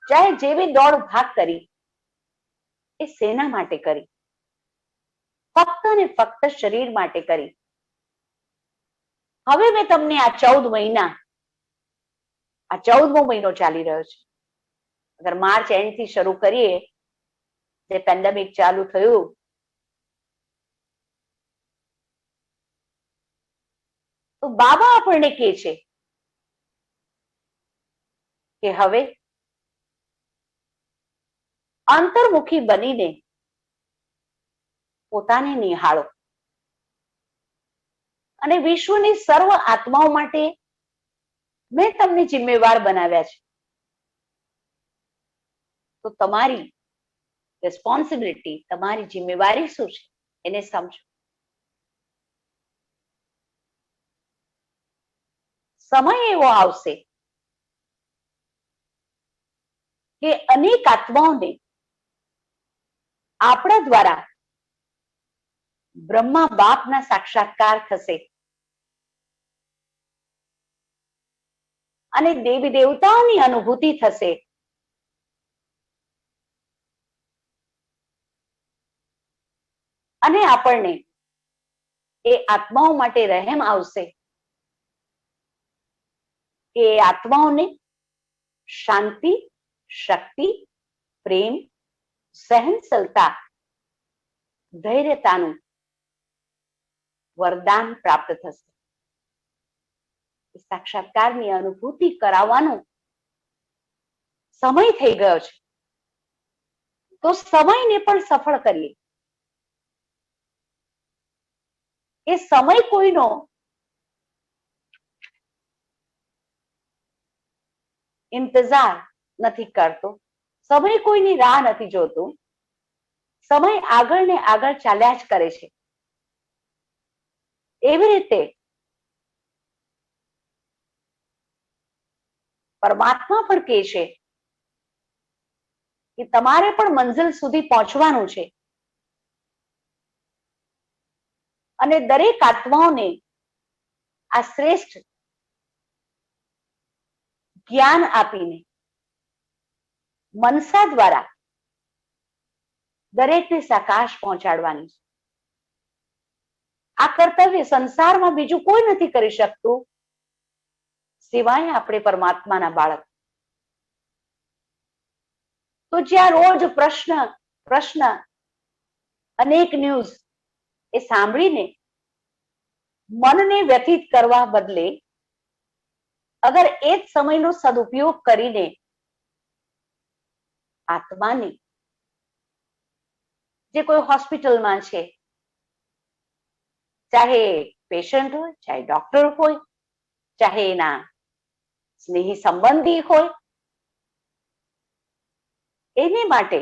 ચાહે જેવી દોડ ભાગ કરી, એ શેના માટે કરી? ફક્ત ને ફક્ત શરીર માટે કરી. હવે મેં તમને આ 14 મહિના, આ 14મો મહિનો ચાલી રહ્યો છે, અગર માર્ચ એન્ડ થી શરૂ કરીએ જે પેન્ડેમિક ચાલુ થયું, તો બાબા આપણને કહે છે કે હવે અંતર્મુખી બનીને પોતાને નિહાળો અને વિશ્વની સર્વ આત્માઓ માટે મેં તમને જિમ્મેવાર બનાવ્યા છે, તો તમારી રિસ્પોન્સિબિલિટી, તમારી જિમ્મેવારી શું છે એને સમજો. સમય એવો આવશે કે અનેક આત્માઓને આપણા દ્વારા બ્રહ્મા બાપના સાક્ષાત્કાર થશે અને દેવી દેવતાઓની અનુભૂતિ થશે. અને આપણને એ આત્માઓ માટે રહેમ આવશે કે એ આત્માઓને શાંતિ, શક્તિ, પ્રેમ, સહનશીલતા, ધૈર્યતાનું વરદાન પ્રાપ્ત થશે. સાક્ષાત્કારની અનુભૂતિ કરાવવાનો સમય થઈ ગયો છે, તો સમયને પણ સફળ કરીએ. એ સમય કોઈનો ઇંતજાર નથી કરતો, સમય કોઈની રાહ નથી જોતો, સમય આગળ ને આગળ ચાલ્યા જ કરે છે. એવી રીતે પરમાત્મા પણ કહે છે કે તમારે પણ મંઝિલ સુધી પહોંચવાનું છે અને દરેક આત્માઓને આ શ્રેષ્ઠ જ્ઞાન આપીને મનસા દ્વારા દરેકને સાકાશ પહોંચાડવાની છે. આ કર્તવ્ય સંસારમાં બીજું કોઈ નથી કરી શકતું સિવાય આપણે પરમાત્માના બાળક. તો જ્યાં રોજ પ્રશ્ન અનેક ન્યૂઝ એ સાંભળીને મનને વ્યથિત કરવા બદલે અગર એ જ સમયનો સદુપયોગ કરીને આત્માને, જે કોઈ હોસ્પિટલમાં છે, ચાહે પેશન્ટ હોય, ચાહે ડોક્ટર હોય, ચાહે એના સ્નેહી સંબંધી હોય, એને માટે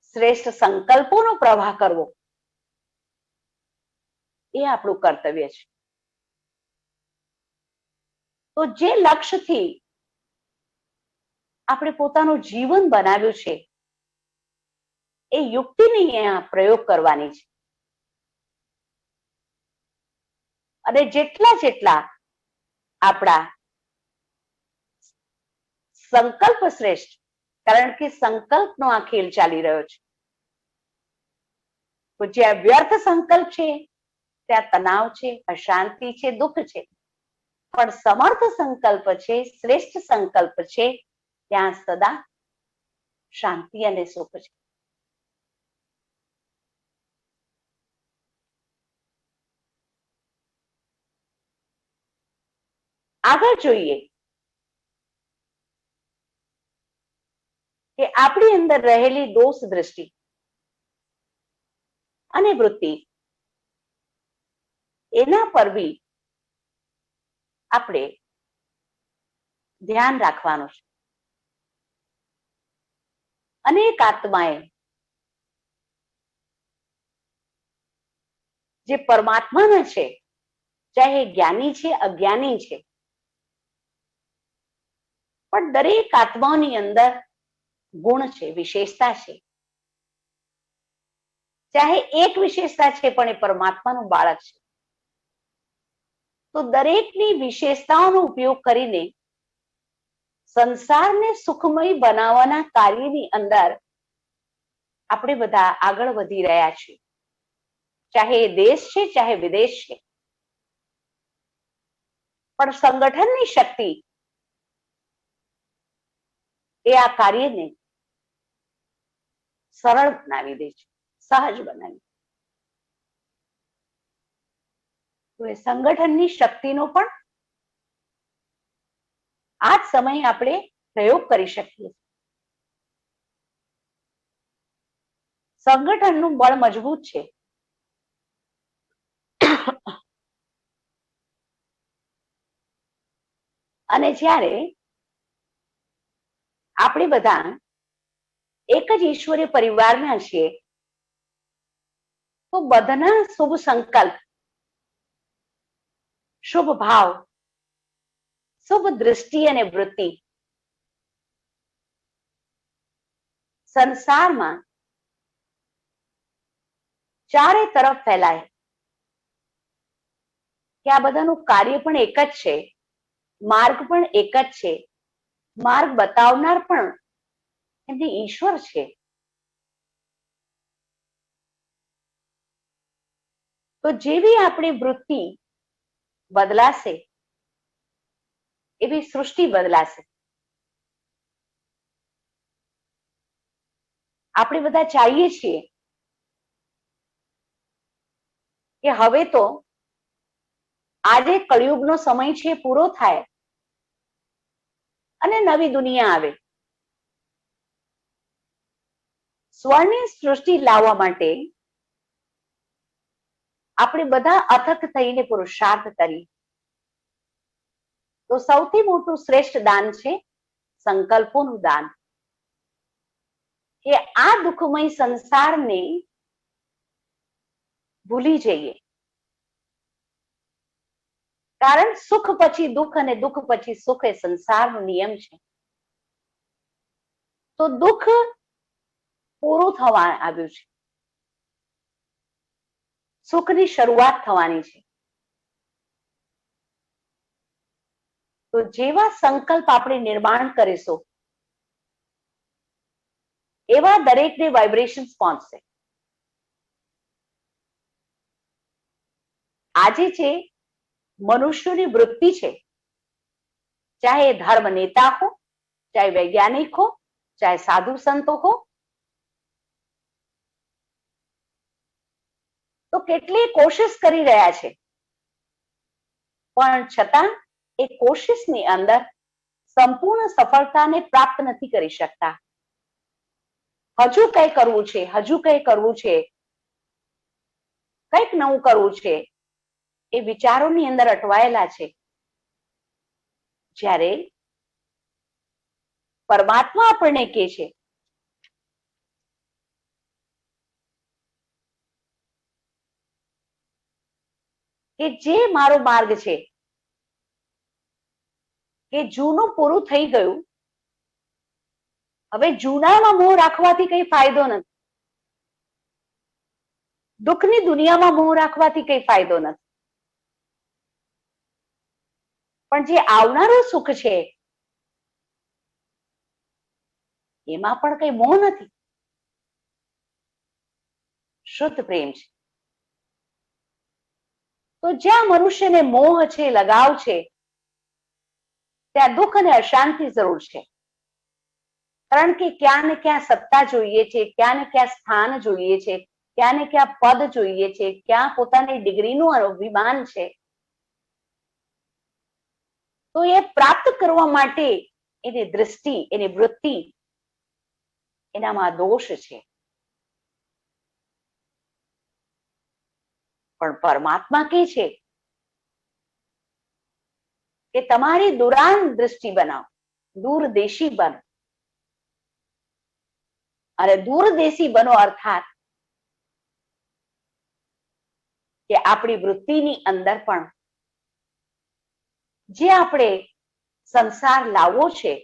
શ્રેષ્ઠ સંકલ્પોનો પ્રવાહ કરવો એ આપણું કર્તવ્ય છે. તો જે લક્ષ્યથી આપણે પોતાનું જીવન બનાવ્યું છે એ યુક્તિની અહીંયા પ્રયોગ કરવાની છે. અને જેટલા આપણા સંકલ્પ શ્રેષ્ઠ, કારણ કે સંકલ્પનો આ ખેલ ચાલી રહ્યો છે. તો જ્યાં વ્યર્થ સંકલ્પ છે ત્યાં તણાવ છે, અશાંતિ છે, દુઃખ છે. પણ સમર્થ સંકલ્પ છે, શ્રેષ્ઠ સંકલ્પ છે, ત્યાં સદા શાંતિ અને સુખ છે. આગળ જોઈએ કે આપણી અંદર રહેલી દોષ દ્રષ્ટિ અને વૃત્તિ, એના પર બી આપણે ધ્યાન રાખવાનું છે. અનેક આત્માએ જે પરમાત્માના છે, ચાહે જ્ઞાની છે, અજ્ઞાની છે, પણ દરેક આત્માઓની અંદર ગુણ છે, વિશેષતા છે. ચાહે એક વિશેષતા છે પણ એ પરમાત્માનું બાળક છે. તો દરેકની વિશેષતાઓનો ઉપયોગ કરીને સંસારને સુખમય બનાવવાના કાર્યની અંદર આપણે બધા આગળ વધી રહ્યા છીએ. ચાહે એ દેશ છે, ચાહે વિદેશ છે, પણ સંગઠનની શક્તિ એ આ કાર્યને સરળ બનાવી દે છે, સહજ બનાવી. તો એ સંગઠનની શક્તિનો પણ આ જ સમયે આપણે પ્રયોગ કરી શકીએ. સંગઠનનું બળ મજબૂત છે. અને જ્યારે આપણે બધા એક જ ઈશ્વરીય પરિવારના છીએ, તો બધાના શુભ સંકલ્પ, શુભ ભાવ, શુભ દૃષ્ટિ અને વૃત્તિ સંસારમાં ચારે તરફ ફેલાય કે આ બધાનું કાર્ય પણ એક જ છે, માર્ગ પણ એક જ છે, માર્ગ બતાવનાર પણ એમને ઈશ્વર છે. તો જેવી આપણી વૃત્તિ બદલાશે એવી સૃષ્ટિ બદલાશે. આપણે બધા ચાહીએ છીએ કે હવે તો આજે કળિયુગનો સમય છે પૂરો થાય અને નવી દુનિયા આવે. સ્વર્ણિમ સૃષ્ટિ લાવવા માટે આપણે બધા અથક થઈને પુરુષાર્થ કરીએ. તો સૌથી મોટું શ્રેષ્ઠ દાન છે સંકલ્પોનું દાન. કે આ દુઃખમય સંસારને ભૂલી જઈએ. કારણ સુખ પછી દુઃખ અને દુઃખ પછી સુખ એ સંસારનો નિયમ છે. તો દુઃખ પૂરું થવા આવ્યું છે, સુખની શરૂઆત થવાની છે. તો જેવા સંકલ્પ આપણે નિર્માણ કરીશું એવા દરેકને વાઇબ્રેશન્સ પહોંચશે. આજે જે મનુષ્યોની વૃત્તિ છે, ચાહે ધર્મ નેતા હો, ચાહે વૈજ્ઞાનિક હો, ચાહે સાધુ સંતો હો, તો કેટલી કોશિશ કરી રહ્યા છે, પણ છતાં એ કોશિશની અંદર સંપૂર્ણ સફળતાને પ્રાપ્ત નથી કરી શકતા. હજુ કઈ કરવું છે, હજુ કઈ કરવું છે, કંઈક નવું કરવું છે, એ વિચારોની અંદર અટવાયેલા છે. જ્યારે પરમાત્મા આપણને કહે છે કે જે મારો માર્ગ છે, કે જૂનું પૂરું થઈ ગયું, હવે જૂનામાં મોહ રાખવાથી કઈ ફાયદો નથી. દુઃખની દુનિયામાં મોહ રાખવાથી કઈ ફાયદો નથી. પણ જે આવનારું સુખ છે એમાં પણ કઈ મોહ નથી, શુદ્ધ પ્રેમ છે. તો જ્યાં મનુષ્યને મોહ છે, લગાવ છે, ત્યાં દુઃખ અને અશાંતિ જરૂર છે. કારણ કે ક્યાં ને ક્યાં સત્તા જોઈએ છે, ક્યાં ને ક્યાં સ્થાન જોઈએ છે, ક્યાં ને ક્યાં પદ જોઈએ છે, ક્યાં પોતાની ડિગ્રીનું અભિમાન છે. તો એ પ્રાપ્ત કરવા માટે એની દૃષ્ટિ, એની વૃત્તિ, એનામાં દોષ છે. પણ પરમાત્મા કહે છે કે તમારી દુરાન દૃષ્ટિ બનાવો, દૂરદેશી બનો. અને દૂરદેશી બનો અર્થાત કે આપણી વૃત્તિની અંદર પણ જે આપણે સંસાર લાવવો છે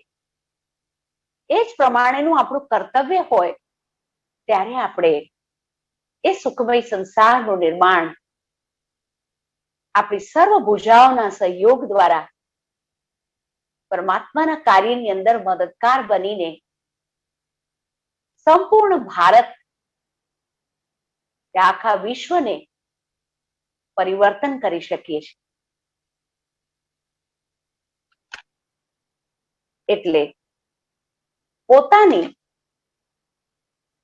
એ જ પ્રમાણેનું આપણું કર્તવ્ય હોય, ત્યારે આપણે એ સુખમય સંસારનું નિર્માણ આપણી સર્વ ભુજાઓના સહયોગ દ્વારા પરમાત્માના કાર્યની અંદર મદદગાર બનીને સંપૂર્ણ ભારત, આખા વિશ્વને પરિવર્તન કરી શકીએ છીએ. એટલે પોતાની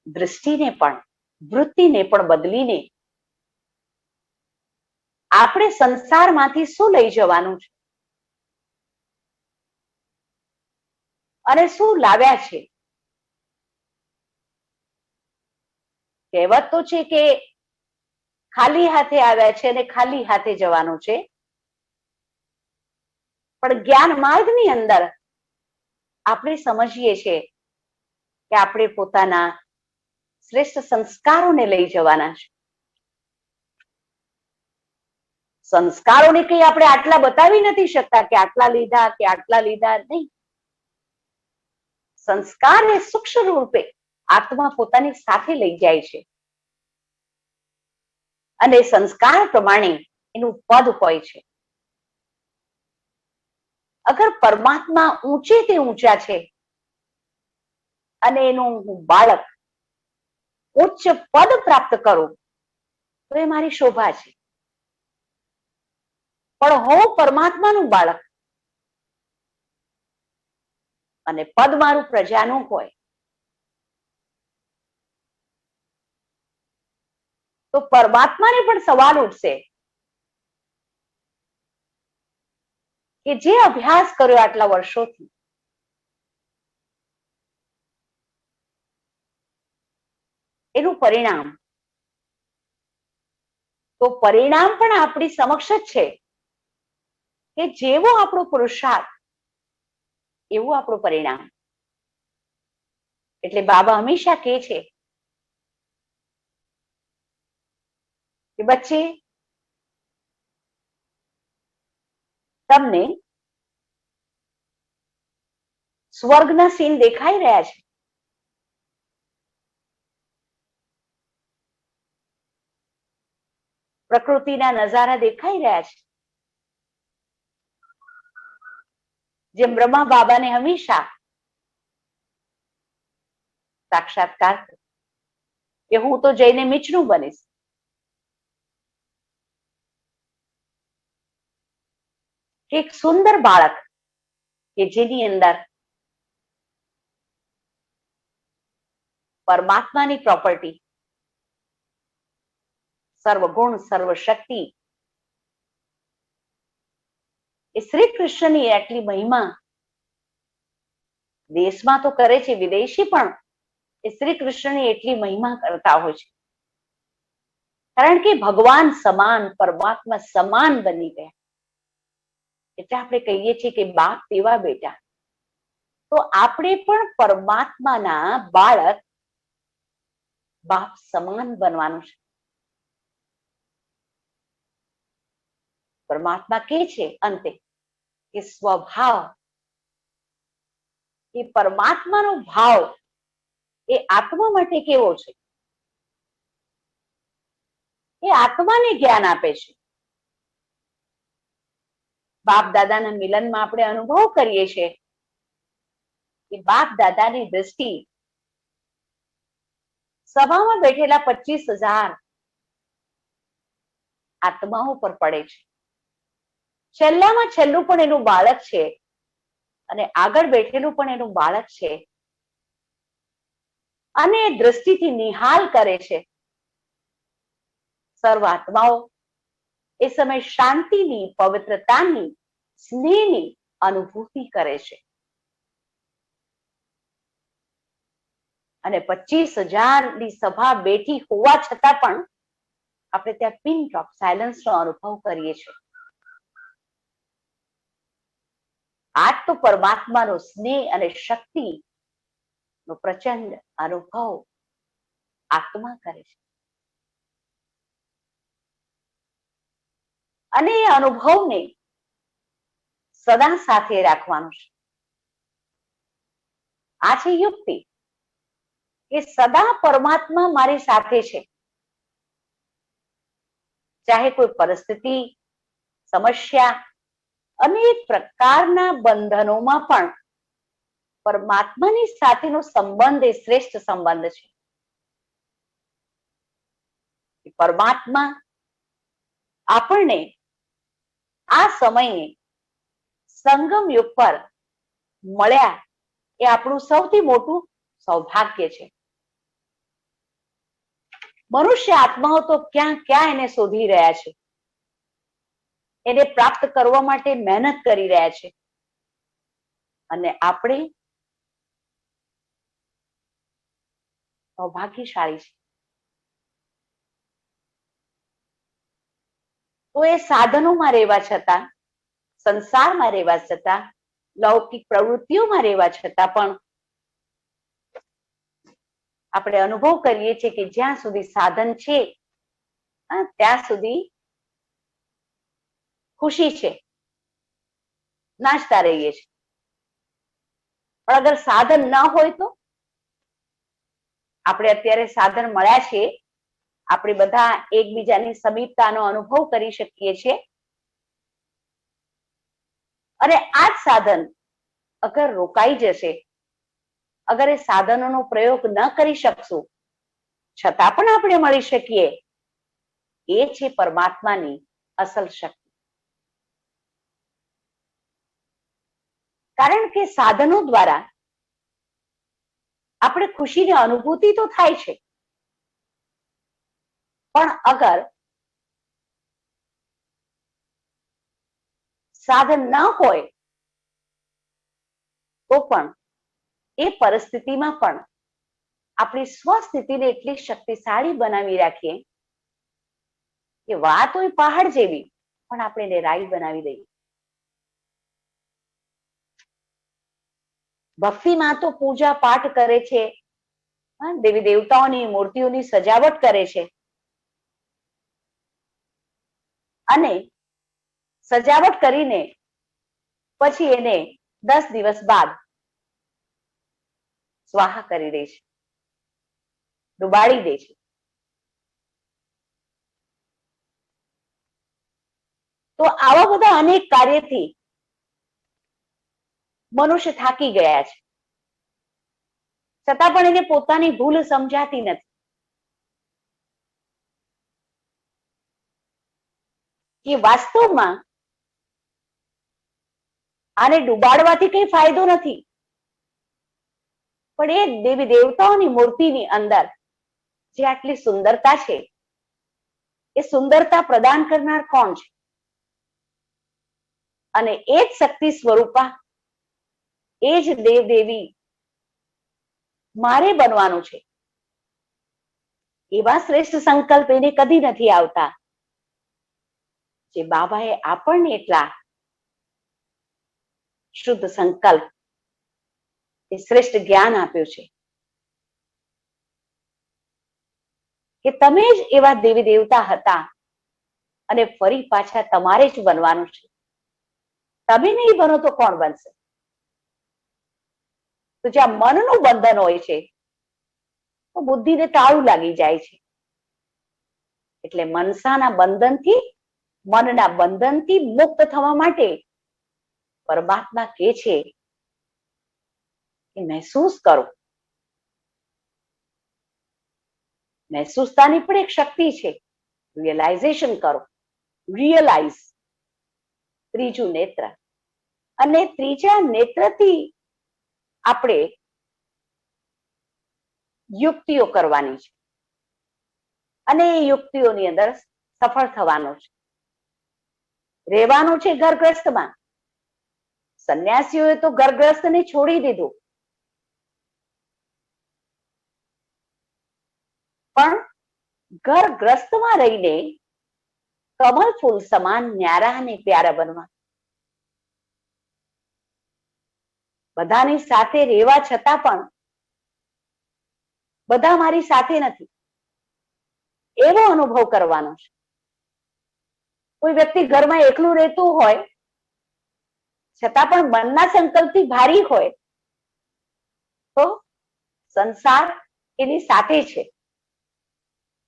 દ્રષ્ટિને પણ, વૃત્તિને પણ બદલીને આપણે સંસારમાંથી શું લઈ જવાનું છે અને શું લાવ્યા છે. કહેવત તો છે કે ખાલી હાથે આવ્યા છે અને ખાલી હાથે જવાનું છે, પણ જ્ઞાન માર્ગની અંદર આપણે સમજીએ છીએ કે આપણે પોતાના શ્રેષ્ઠ સંસ્કારોને લઈ જવાના છે. સંસ્કારોને કઈ આપણે આટલા બતાવી નથી શકતા કે આટલા લીધા કે આટલા લીધા, નહીં. સંસ્કાર એ સૂક્ષ્મ રૂપે આત્મા પોતાની સાથે લઈ જાય છે અને સંસ્કાર પ્રમાણે એનું પદ હોય છે. અગર પરમાત્મા ઊંચે તે ઊંચા છે અને એનું હું બાળક ઉચ્ચ પદ પ્રાપ્ત કરું તો એ મારી શોભા છે. પણ હું પરમાત્માનું બાળક અને પદ મારું પ્રજાનું હોય તો પરમાત્માને પણ સવાલ ઉઠશે કે જે અભ્યાસ કર્યો આટલા વર્ષોથી, એનું પરિણામ, તો પરિણામ પણ આપણી સમક્ષ જ છે કે જેવો આપણો પુરુષાર્થ એવું આપણું પરિણામ. એટલે બાબા હંમેશા કહે છે કે બચ્ચે, તમને સ્વર્ગના સીન દેખાઈ રહ્યા છે, પ્રકૃતિના નજારા દેખાઈ રહ્યા છે. જેમ બ્રહ્મા બાબાને હંમેશા સાક્ષાત્કાર કે હું તો જઈને મીચનું બનીશ. એક સુંદર બાળક કે જેની અંદર પરમાત્માની પ્રોપર્ટી, સર્વગુણ સર્વશક્તિ, એ શ્રી કૃષ્ણની આટલી મહિમા દેશમાં તો કરે છે, વિદેશી પણ એ શ્રી કૃષ્ણની એટલી મહિમા કરતા હોય છે, કારણ કે ભગવાન સમાન, પરમાત્મા સમાન બની ગયા. એટલે આપણે કહીએ છીએ કે બાપ તેવા બેટા. તો આપણે પણ પરમાત્માના બાળક, બાપ સમાન બનવાનું છે. પરમાત્મા કહે છે અંતે કે સ્વભાવ, એ પરમાત્માનો ભાવ એ આત્મા માટે કેવો છે, એ આત્માને જ્ઞાન આપે છે. બાપ દાદાના મિલનમાં આપણે અનુભવ કરીએ છીએ કે બાપ દાદાની દ્રષ્ટિ સભામાં બેઠેલા 25,000 આત્માઓ પર પડે છે. છેલ્લામાં છેલ્લું પણ એનું બાળક છે અને આગળ બેઠેલું પણ એનું બાળક છે, અને એ દ્રષ્ટિથી નિહાલ કરે છે. સર્વ આત્માઓ એ સમય શાંતિની, પવિત્રતાની, સ્નેહની અનુભૂતિ કરે છે. અને 25,000ની સભા બેઠી હોવા છતાં પણ આપણે ત્યાં પિન ડ્રોપ સાયલન્સનો અનુભવ કરીએ છીએ. આજ તો પરમાત્માનો સ્નેહ અને શક્તિ નો પ્રચંડ અનુભવ આત્મા કરે છે. અને એ અનુભવને સદા સાથે રાખવાનું છે. આ છે યુક્તિ કે સદા પરમાત્મા મારી સાથે છે. ચાહે કોઈ પરિસ્થિતિ, સમસ્યા, અનેક પ્રકારના બંધનોમાં પણ પરમાત્માની સાથેનો સંબંધ એ શ્રેષ્ઠ સંબંધ છે. પરમાત્મા આપણને આ સમયે સંગમ યુગ પર મળ્યા એ આપણું સૌથી મોટું સૌભાગ્ય છે. મનુષ્ય આત્માઓ તો ક્યાં ક્યાં એને શોધી રહ્યા છે, એને પ્રાપ્ત કરવા માટે મહેનત કરી રહ્યા છે, અને આપણે સૌભાગ્યશાળી છે. તો એ સાધનોમાં રહેવા છતાં, સંસારમાં રહેવા છતાં, લૌકિક પ્રવૃત્તિઓમાં રહેવા છતાં પણ આપણે અનુભવ કરીએ છીએ કે જ્યાં સુધી સાધન છે ત્યાં સુધી ખુશી છે, નાચતા રહીએ છીએ. પણ અગર સાધન ન હોય તો આપણે અત્યારે સાધન મળ્યા છે, આપણે બધા એકબીજાની સમીપતાનો અનુભવ કરી શકીએ છીએ, અને આ જ સાધન અગર રોકાઈ જશે, અગર એ સાધનોનો પ્રયોગ ન કરી શકશું છતાં પણ આપણે મળી શકીએ, એ છે પરમાત્માની અસલ શક્તિ. કારણ કે સાધનો દ્વારા આપણે ખુશીની અનુભૂતિ તો થાય છે, પણ અગર સાધન ન હોય તો પણ એ પરિસ્થિતિમાં પણ આપણી સ્વસ્થિતિને એટલી શક્તિશાળી બનાવી રાખીએ કે વાત હોય પહાડ જેવી, પણ આપણે એને રાઈ બનાવી દઈએ. ભક્તિમાં તો પૂજા પાઠ કરે છે, દેવી દેવતાઓની મૂર્તિઓની સજાવટ કરે છે, અને સજાવટ કરીને પછી એને 10 દિવસ બાદ સ્વાહા કરી દે છે, ડુબાડી દે છે. તો આવા બધા અનેક કાર્યથી મનુષ્ય થાકી ગયા છે, છતાં પણ એને પોતાની ભૂલ સમજાતી નથી. કે વાસ્તવમાં આને ડુબાડવાથી કઈ ફાયદો નથી, પણ એ દેવી દેવતાઓની મૂર્તિની અંદર જે આટલી સુંદરતા છે, એ સુંદરતા પ્રદાન કરનાર કોણ છે? અને એ જ શક્તિ સ્વરૂપા, એ જ દેવ દેવી મારે બનવાનું છે, એવા શ્રેષ્ઠ સંકલ્પ એને કદી નથી આવતા જે બાબાએ આપણને એટલા શુદ્ધ સંકલ્પ, એ શ્રેષ્ઠ જ્ઞાન આપ્યું છે કે તમે જ એવા દેવી દેવતા હતા અને ફરી પાછા તમારે જ બનવાનું છે. તમે નહીં બનો તો કોણ બનશે? તો જ્યાં મનનું બંધન હોય છે તો બુદ્ધિને તાળું લાગી જાય છે. એટલે મનસાના બંધનથી, મનના બંધનથી મુક્ત થવા માટે પરમાત્મા કહે છે કે મહેસૂસ કરો. મહેસૂસતાની પણ એક શક્તિ છે. રિયલાઇઝેશન કરો, રિયલાઇઝ. ત્રીજું નેત્ર, અને ત્રીજા નેત્રથી આપણે યુક્તિઓ કરવાની છે, અને એ યુક્તિઓની અંદર સફળ થવાનું છે. રહેવાનું છે ઘરગ્રસ્તમાં. સંન્યાસીઓએ તો ઘરગ્રસ્તને છોડી દીધું, પણ ઘરગ્રસ્તમાં રહીને કમળ ફૂલ સમાન ન્યારા અને પ્યારા બનવા. બધાની સાથે રહેવા છતાં પણ બધા મારી સાથે નથી, એવો અનુભવ કરવાનો છે. કોઈ વ્યક્તિ ઘરમાં એકલું રહેતું હોય છતાં પણ મનના સંકલ્પથી ભારી હોય તો સંસાર એની સાથે છે,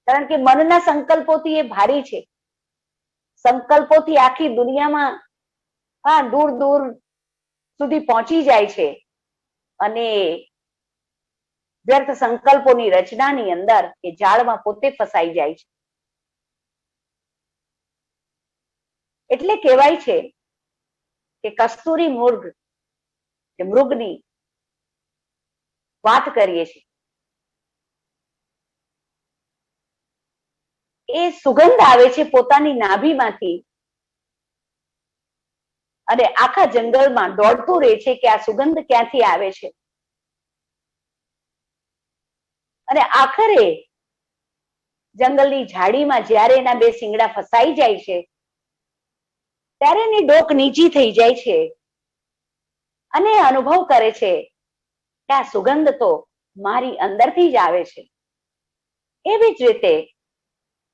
કારણ કે મનના સંકલ્પોથી એ ભારી છે. સંકલ્પોથી આખી દુનિયામાં દૂર દૂર સુધી પહોંચી જાય છે, અને વ્યર્થ સંકલ્પોની રચનાની અંદર એ જાળમાં પોતે ફસાઈ જાય છે. એટલે કહેવાય છે કે કસ્તુરી મૃગ, કે મૃગની વાત કરીએ છીએ, એ સુગંધ આવે છે પોતાની નાભીમાંથી અને આખા જંગલમાં દોડતું રહે છે કે આ સુગંધ ક્યાંથી આવે છે. અને આખરે જંગલની ઝાડીમાં જ્યારે એના બે શિંગડા ફસાઈ જાય છે ત્યારે એની ડોક નીચી થઈ જાય છે અને અનુભવ કરે છે કે આ સુગંધ તો મારી અંદરથી જ આવે છે. એવી જ રીતે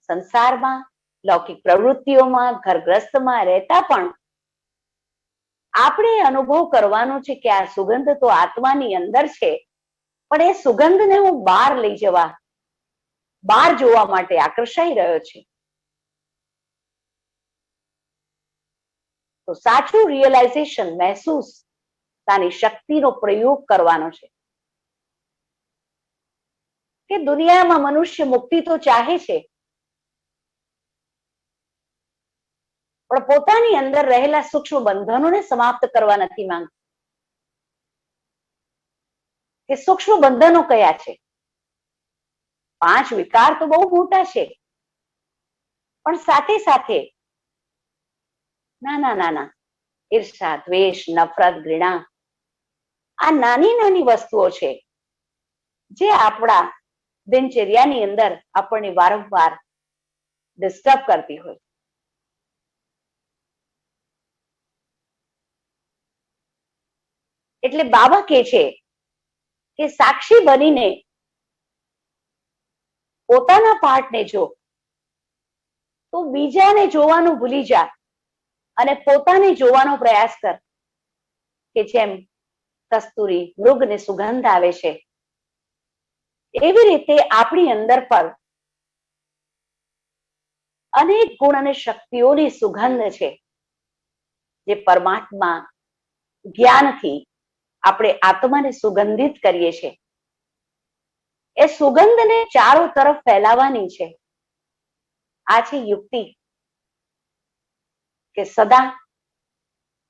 સંસારમાં, લૌકિક પ્રવૃત્તિઓમાં, ઘરગ્રસ્તમાં રહેતા પણ આપણે અનુભવ કરવાનો છે કે આ સુગંધ તો આત્માની અંદર છે, પણ એ સુગંધને હું બહાર લઈ જવા, બહાર જોવા માટે આકર્ષાઈ રહ્યો છે. તો સાચું રિયલાઇઝેશન, મહેસૂસ તાની શક્તિનો પ્રયોગ કરવાનો છે કે દુનિયામાં મનુષ્ય મુક્તિ તો ચાહે છે, પણ પોતાની અંદર રહેલા સૂક્ષ્મ બંધનોને સમાપ્ત કરવા નથી માંગતો. કે સૂક્ષ્મ બંધનો કયા છે? 5 વિકાર તો બહુ મોટા છે, પણ સાથે સાથે નાના નાના ઈર્ષા, દ્વેષ, નફરત, ઘૃણા, આ નાની નાની વસ્તુઓ છે જે આપણા દિનચર્યાની અંદર આપણને વારંવાર ડિસ્ટર્બ કરતી હોય. એટલે બાબા કહે છે કે સાક્ષી બનીને પોતાના પાર્ટને જો, તો બીજાને જોવાનું ભૂલી જા અને પોતાને જોવાનો પ્રયાસ કર. કે જેમ કસ્તુરી મૃગને સુગંધ આવે છે, એવી રીતે આપણી અંદર પર અનેક ગુણ અને શક્તિઓની સુગંધ છે જે પરમાત્મા જ્ઞાનથી આપણે આત્માને સુગંધિત કરીએ છીએ. એ સુગંધને ચારો તરફ ફેલાવવાની છે. આ છે યુક્તિ. કે સદા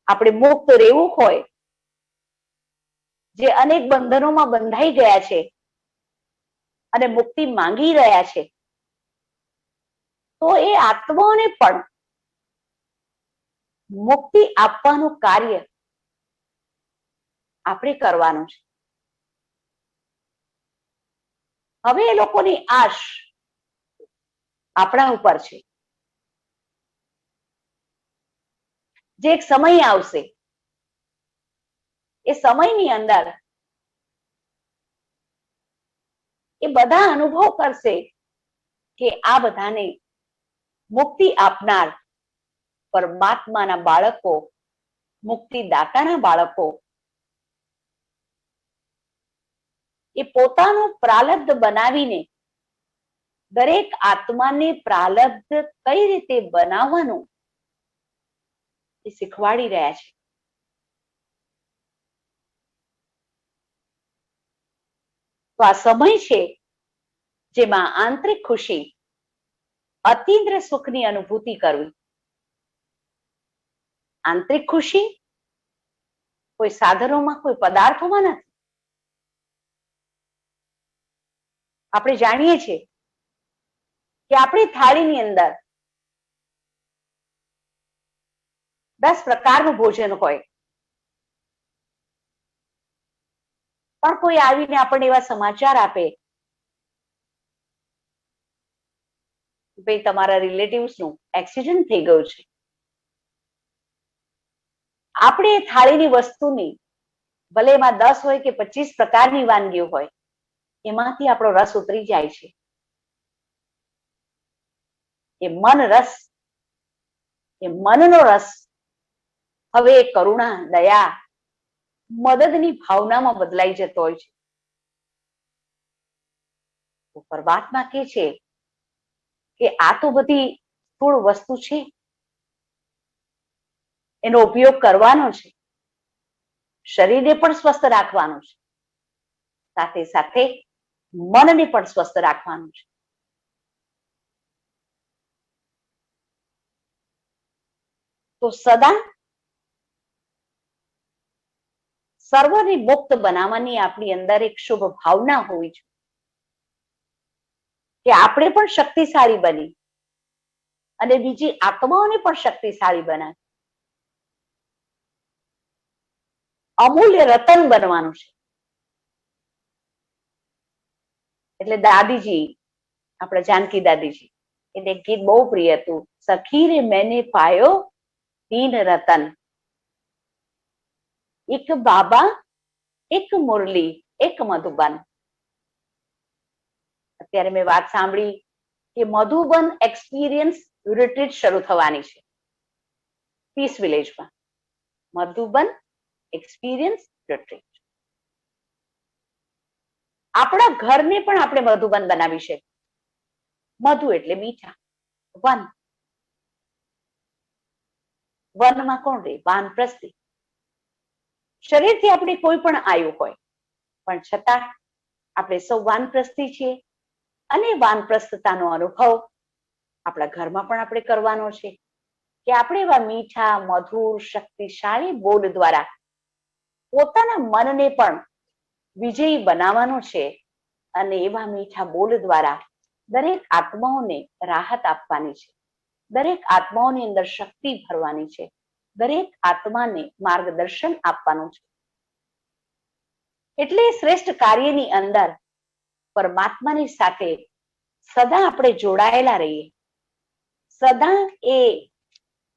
આપણે મુક્ત રહેવું હોય, જે અનેક બંધનોમાં બંધાઈ ગયા છે અને મુક્તિ માંગી રહ્યા છે, તો એ આત્માઓને પણ મુક્તિ આપવાનું કાર્ય આપણે કરવાનું છે. હવે એ લોકોની આશ આપણા ઉપર છે. જે એક સમય આવશે, એ સમયની અંદર એ બધા અનુભવ કરશે કે આ બધાને મુક્તિ આપનાર પરમાત્માના બાળકો, મુક્તિદાતાના બાળકો, એ પોતાનું પ્રાલબ્ધ બનાવીને દરેક આત્માને પ્રાલબ્ધ કઈ રીતે બનાવવાનું એ શીખવાડી રહ્યા છે. તો આ સમય છે જેમાં આંતરિક ખુશી, અતીન્દ્ર સુખની અનુભૂતિ કરવી. આંતરિક ખુશી કોઈ સાધનોમાં, કોઈ પદાર્થોમાં નથી. આપણે જાણીએ છીએ કે આપણી થાળીની અંદર 10 પ્રકારનું ભોજન હોય, પણ કોઈ આવીને આપણને એવા સમાચાર આપે, ભાઈ તમારા રિલેટિવ્સનું એક્સિડન્ટ થઈ ગયું છે. આપણે એ થાળીની વસ્તુની, ભલે એમાં 10 હોય કે 25 પ્રકારની વાનગીઓ હોય, એમાંથી આપણો રસ ઉતરી જાય છે. એ મન રસ, એ મનનો રસ હવે એ કરુણા, દયા, મદદની ભાવનામાં બદલાઈ જતો હોય છે. તો પરમાત્મા કહે છે કે આ તો બધી સ્થૂળ વસ્તુ છે, એનો ઉપયોગ કરવાનો છે, શરીરને પણ સ્વસ્થ રાખવાનું છે, સાથે સાથે મનને પણ સ્વસ્થ રાખવાનું છે. તો સદા સર્વને મુક્ત બનાવવાની આપણી અંદર એક શુભ ભાવના હોવી જોઈએ કે આપણે પણ શક્તિશાળી બની અને બીજી આત્માઓને પણ શક્તિશાળી બનાવે. અમૂલ્ય રતન બનવાનું છે. એટલે દાદીજી, આપણા જાનકી દાદીજી, એને ગીત બહુ પ્રિય હતું. સખી રે મેને પાયો 3 રતન, એક બાબા, એક મુરલી, એક મધુબન. અત્યારે મેં વાત સાંભળી કે મધુબન એક્સપિરિયન્સ રિટ્રીટ શરૂ થવાની છે પીસ વિલેજમાં. Madhuban experience retreat. આપણા ઘરને પણ આપણે મધુબન બનાવી શકીએ. મધુ એટલે મીઠા, વન, વનમાં કોણ રહે? વાનપ્રસ્થી. શરીરથી આપણે કોઈ પણ આયુ હોય, પણ છતાં આપણે સૌ વાનપ્રસ્થી છીએ. અને વાનપ્રસ્થતાનો અનુભવ આપણા ઘરમાં પણ આપણે કરવાનો છે કે આપણે એવા મીઠા, મધુર, શક્તિશાળી બોલ દ્વારા પોતાના મનને પણ વિજયી બનાવવાનું છે. અને એવા મીઠા બોલ દ્વારા દરેક આત્માઓને રાહત આપવાની છે. દરેક આત્માઓની અંદર શક્તિ ભરવાની છે. દરેક આત્માને માર્ગદર્શન આપવાનું છે. એટલે શ્રેષ્ઠ કાર્યની અંદર પરમાત્માની સાથે સદા આપણે જોડાયેલા રહીએ. સદા એ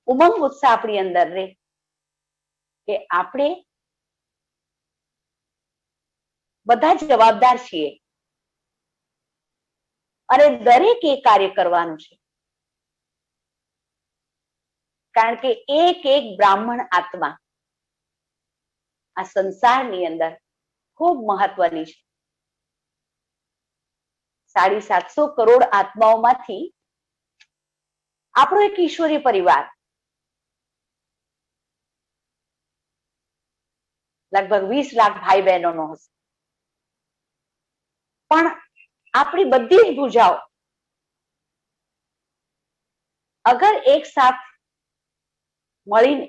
ઉમંગ ઉત્સાહ આપણી અંદર રહે કે આપણે બધા જવાબદાર છીએ અને દરેક એ કાર્ય કરવાનું છે. કારણ કે એક એક બ્રાહ્મણ આત્મા આ સંસારની અંદર ખૂબ મહત્વની છે. 750 કરોડ આત્માઓમાંથી આપણો એક ઈશ્વરીય પરિવાર લગભગ 20 લાખ ભાઈ બહેનોનો હશે. પણ આપણી બધી જ ભુજાઓ અગર એક સાથ મળીને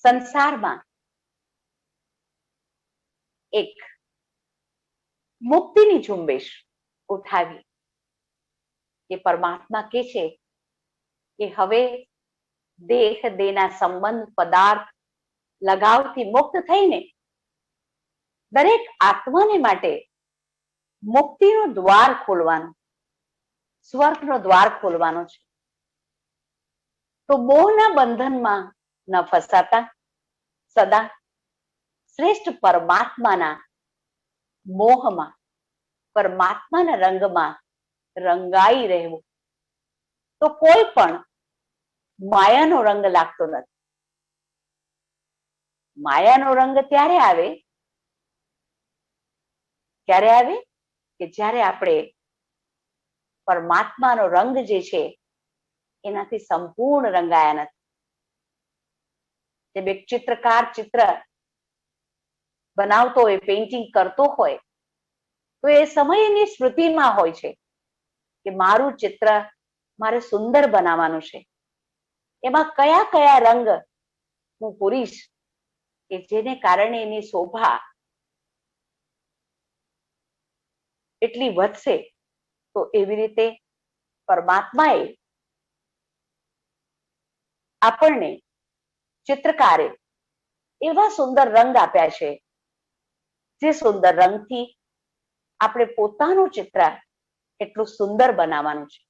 સંસારમાં એક મુક્તિની ઝુંબેશ ઉઠાવી, કે પરમાત્મા કે છે કે હવે દેહ દેના સંબંધ પદાર્થ લગાવથી મુક્ત થઈને દરેક આત્માને માટે મુક્તિનો દ્વાર ખોલવાનો, સ્વર્ગનો દ્વાર ખોલવાનો છે. તો મોહના બંધનમાં ન ફસાતા સદા શ્રેષ્ઠ પરમાત્માના મોહમાં, પરમાત્માના રંગમાં રંગાઈ રહેવું. તો કોઈ પણ માયાનો રંગ લાગતો નથી. માયાનો રંગ ત્યારે આવે કે જ્યારે આપણે પરમાત્માનો રંગ જે છે એનાથી સંપૂર્ણ રંગાયા નથી. જેમ એક ચિત્રકાર ચિત્ર બનાવતો હોય, પેઇન્ટિંગ કરતો હોય, તો એ સમયની સ્મૃતિમાં હોય છે કે મારું ચિત્ર મારે સુંદર બનાવવાનું છે. એમાં કયા કયા રંગ હું પૂરીશ કે જેને કારણે એની શોભા એટલી વધશે. તો એવી રીતે પરમાત્માએ આપણને, ચિત્રકારે એવા સુંદર રંગ આપ્યા છે, જે સુંદર રંગથી આપણે પોતાનું ચિત્ર એટલું સુંદર બનાવવાનું છે.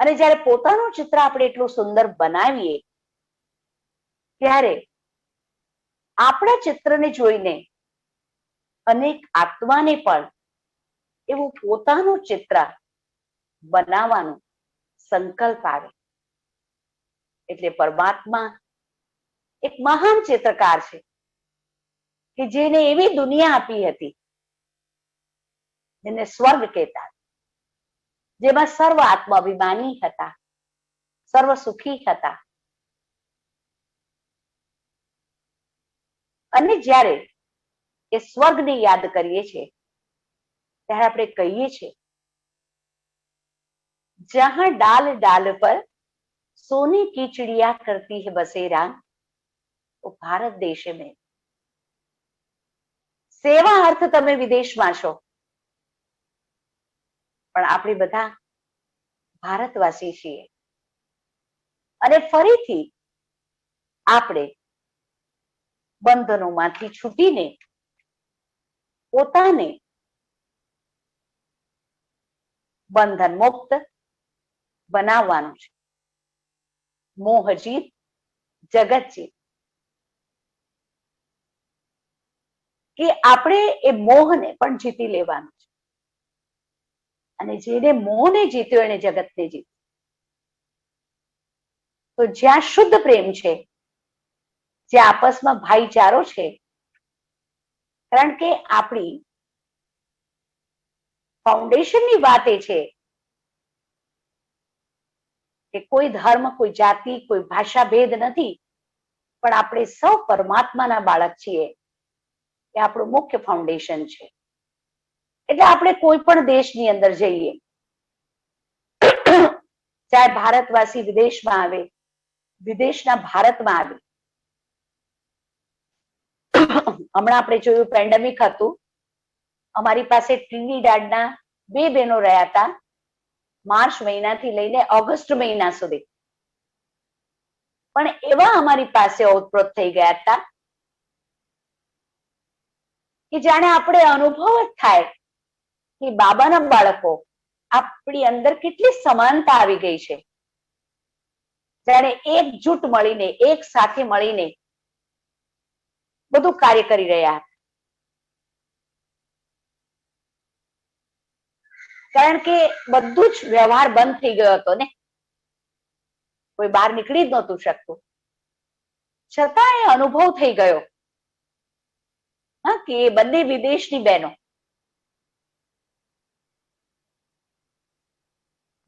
અને જ્યારે પોતાનું ચિત્ર આપણે એટલું સુંદર બનાવીએ ત્યારે આપણા ચિત્રને જોઈને અનેક આત્માને પણ એવું પોતાનું ચિત્ર બનાવવાનું સંકલ્પ આવે. એટલે પરમાત્મા એક મહાન ચિત્રકાર છે કે જેને એવી દુનિયા આપી હતી જેને સ્વર્ગ કહેતા, જેમાં સર્વ આત્માભિમાની હતા, સર્વ સુખી હતા. અને જ્યારે એ સ્વર્ગને યાદ કરીએ છીએ ત્યારે આપણે કહીએ છીએ, જહાં ડાલ ડાલ પર સોને કી ચિડિયા કરતી હૈ બસેરા, તો ભારત દેશ મેં. સેવા અર્થ તમે વિદેશમાં છો, પણ આપણે બધા ભારતવાસી છીએ અને ફરીથી આપણે બંધનોમાંથી છૂટીને પોતાને બંધન મુક્ત બનાવવાનું છે. મોહજીત જગતજીત, કે આપણે એ મોહને પણ જીતી લેવાનું છે. અને જેને મોહને જીત્યો એને જગતને જીત્યો. તો જ્યાં શુદ્ધ પ્રેમ છે, જ્યાં આપસમાં ભાઈચારો છે, કારણ કે આપણી ફાઉન્ડેશનની વાત એ છે કે કોઈ ધર્મ, કોઈ જાતિ, કોઈ ભાષા ભેદ નથી, પણ આપણે સૌ પરમાત્માના બાળક છીએ. એ આપણું મુખ્ય ફાઉન્ડેશન છે. એટલે આપણે કોઈ પણ દેશની અંદર જઈએ, ચાહે ભારતવાસી વિદેશમાં આવે, વિદેશના ભારતમાં આવે. હમણાં આપણે જોયું પેન્ડેમિક હતું, અમારી પાસે ટ્રિનિડાડના 2 બહેનો રહ્યા હતા, માર્ચ મહિનાથી લઈને ઓગસ્ટ મહિના સુધી. પણ એવા અમારી પાસે ઓતપ્રોત થઈ ગયા હતા કે જાણે આપણે અનુભવ જ થાય કે બાબાના બાળકો, આપણી અંદર કેટલી સમાનતા આવી ગઈ છે. જાણે એકજૂટ મળીને, એક સાથે મળીને બધું કાર્ય કરી રહ્યા. કારણ કે બધું જ વ્યવહાર બંધ થઈ ગયો હતો ને, કોઈ બહાર નીકળી જ નહોતું શકતું. છતાં એ અનુભવ થઈ ગયો કે એ બંને વિદેશની બહેનો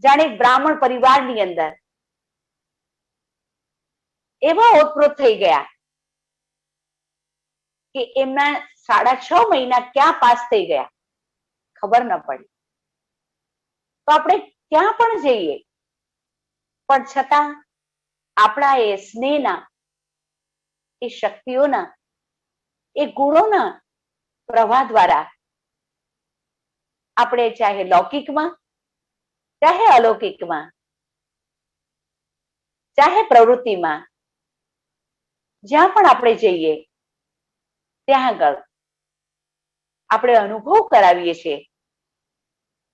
જાણે બ્રાહ્મણ પરિવારની અંદર એવા ઓતપ્રોત થઈ ગયા કે એમના 6.5 મહિના ક્યાં પાસ થઈ ગયા ખબર ન પડી. તો આપણે ક્યાં પણ જઈએ, પણ છતાં આપણા એ સ્નેહના, એ શક્તિઓના, એ ગુણોના પ્રવાહ દ્વારા આપણે ચાહે લૌકિકમાં, ચાહે અલૌકિકમાં, ચાહે પ્રવૃત્તિમાં, જ્યાં પણ આપણે જઈએ ત્યાં આગળ આપણે અનુભવ કરાવીએ છીએ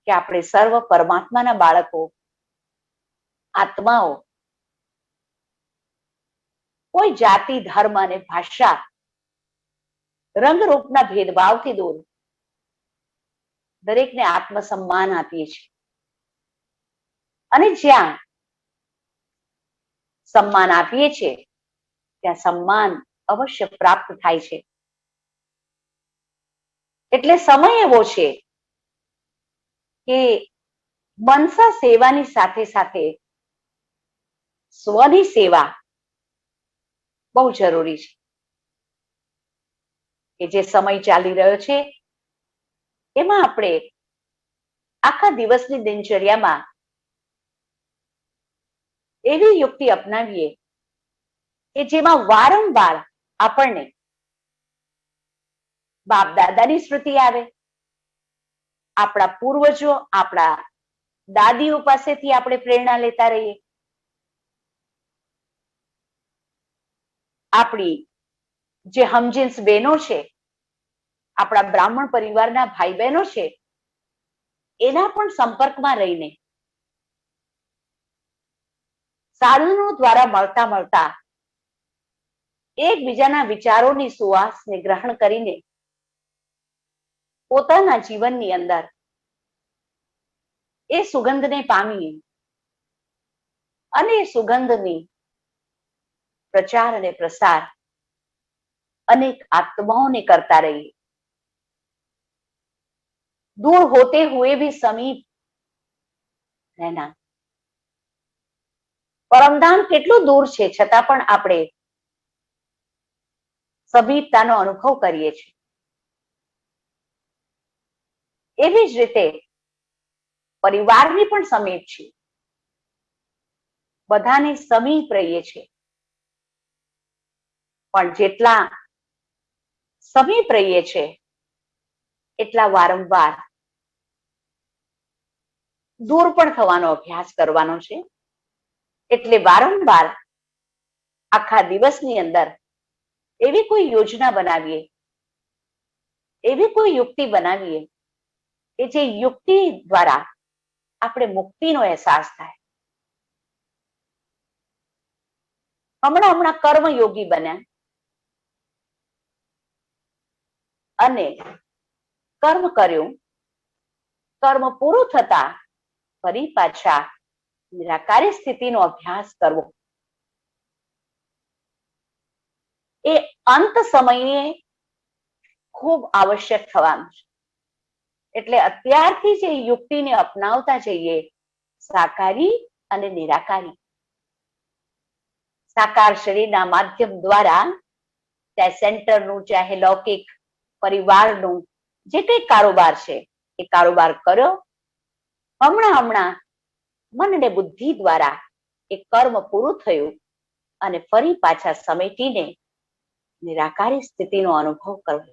કે આપણે સર્વ પરમાત્માના બાળકો, આત્માઓ. કોઈ જાતિ, ધર્મ અને ભાષા, રંગરૂપના ભેદભાવથી દૂર દરેકને આત્મસન્માન આપીએ છીએ. અને જ્યાં સન્માન આપીએ છીએ ત્યાં સન્માન અવશ્ય પ્રાપ્ત થાય છે. એટલે સમય એવો છે કે મનસા સેવાની સાથે સાથે સ્વની સેવા બહુ જરૂરી છે. કે જે સમય ચાલી રહ્યો છે એમાં આપણે આખા દિવસની દિનચર્યામાં એવી યુક્તિ અપનાવીએ કે જેમાં વારંવાર આપણને બાપ દાદાની સ્મૃતિ આવે, આપણા પૂર્વજો, આપણા દાદીઓ પાસેથી આપણે પ્રેરણા લેતા રહીએ, આપણી જે હમજીન્સ બહેનો છે, આપણા બ્રાહ્મણ પરિવારના ભાઈ બહેનો છે, એના પણ સંપર્કમાં રહીને સાધનો દ્વારા મળતા મળતા એકબીજાના વિચારોની સુવાસને ગ્રહણ કરીને પોતાના જીવનની અંદર એ સુગંધને પામીએ અને એ સુગંધની પ્રચાર અને પ્રસાર અનેક આત્માઓને કરતા રહીએ. दूर होते हुए भी समीप रहना. પરમધામ કેટલું દૂર છે છતાં પણ આપણે સમીપતાનો અનુભવ કરીએ છીએ. એવી જ રીતે પરિવારની પણ સમીપ છે, બધાની સમીપ રહીએ છીએ, પણ જેટલા સમીપ રહીએ છીએ એટલા વારંવાર દૂર પણ થવાનો અભ્યાસ કરવાનો છે. એટલે વારંવાર આખા દિવસની અંદર એવી કોઈ યોજના બનાવીએ, એવી કોઈ યુક્તિ બનાવીએ કે જે યુક્તિ દ્વારા આપણે મુક્તિનો અહેસાસ થાય. હમણાં કર્મયોગી બન્યા અને કર્મ કર્યું, કર્મ પૂરું થતા ફરી પાછા નિરાકારી સ્થિતિનો અભ્યાસ કરવો, એ અંત સમયે ખૂબ આવશ્યક થવાનું છે. એટલે અત્યારથી જે યુક્તિને અપનાવતા જઈએ, સાકારી અને નિરાકારી. સાકાર શરીરના માધ્યમ દ્વારા ચાહે સેન્ટરનું, ચાહે લૌકિક પરિવારનું જે કઈ કારોબાર છે એ કારોબાર કર્યો. હમણાં મન અને બુદ્ધિ દ્વારા એ કર્મ પૂરું થયું અને ફરી પાછા સમેટીને નિરાકારી સ્થિતિનો અનુભવ કરવો.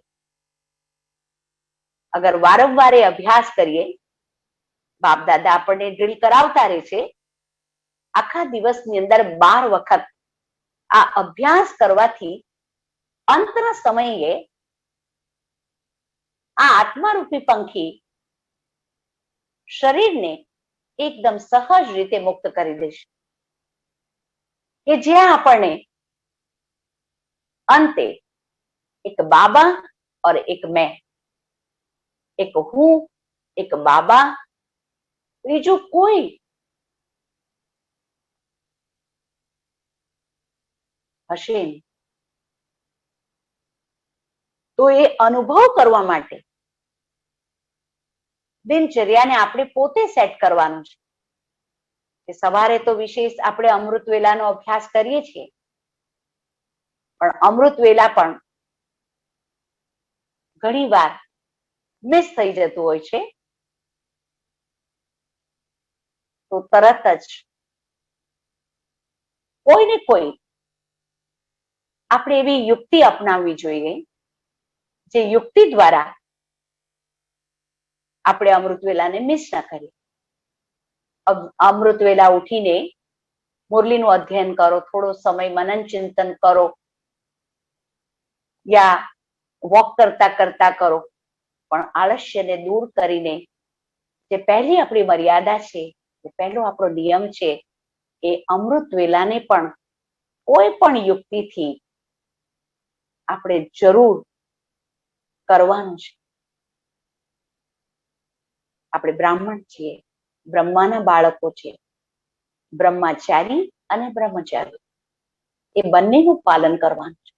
અગર વારંવાર અભ્યાસ કરીએ, બાપ દાદા આપણને ડ્રીલ કરાવતા રહે છે. આખા દિવસની અંદર 12 વખત આ અભ્યાસ કરવાથી અંતના સમયે આ આત્મારૂપી પંખી શરીરને એકદમ સહજ રીતે મુક્ત કરી દેશે. કે જ્યાં આપણને અંતે એક બાબા और એક મેં, એક હું, એક બાબા, બીજું કોઈ હશે નહીં. તો એ અનુભવ કરવા માટે દિનચર્યાને આપણે પોતે સેટ કરવાનું છે. કે સવારે તો વિશેષ આપણે અમૃત વેલાનો અભ્યાસ કરીએ છીએ, પણ અમૃત વેલા પણ ઘણી વાર મિસ થઈ જતું હોય છે. તો તરત જ કોઈ ને કોઈ આપણે એવી યુક્તિ અપનાવવી જોઈએ જે યુક્તિ દ્વારા આપણે અમૃત વેલાને મિસ ન કરીએ. અમૃત વેલા ઉઠીને મુરલીનું અધ્યયન કરો, થોડો સમય મનન ચિંતન કરો, યા વોક કરતા કરતા કરો, પણ આળસ્યને દૂર કરીને જે પહેલી આપણી મર્યાદા છે, જે પહેલો આપણો નિયમ છે, એ અમૃત વેલાને પણ કોઈ પણ યુક્તિથી આપણે જરૂર કરવાનું છે. આપણે બ્રાહ્મણ છીએ, બ્રહ્માના બાળકો છે, બ્રહ્મચારી અને બ્રહ્મચારી, એ બંનેનું પાલન કરવાનું છે.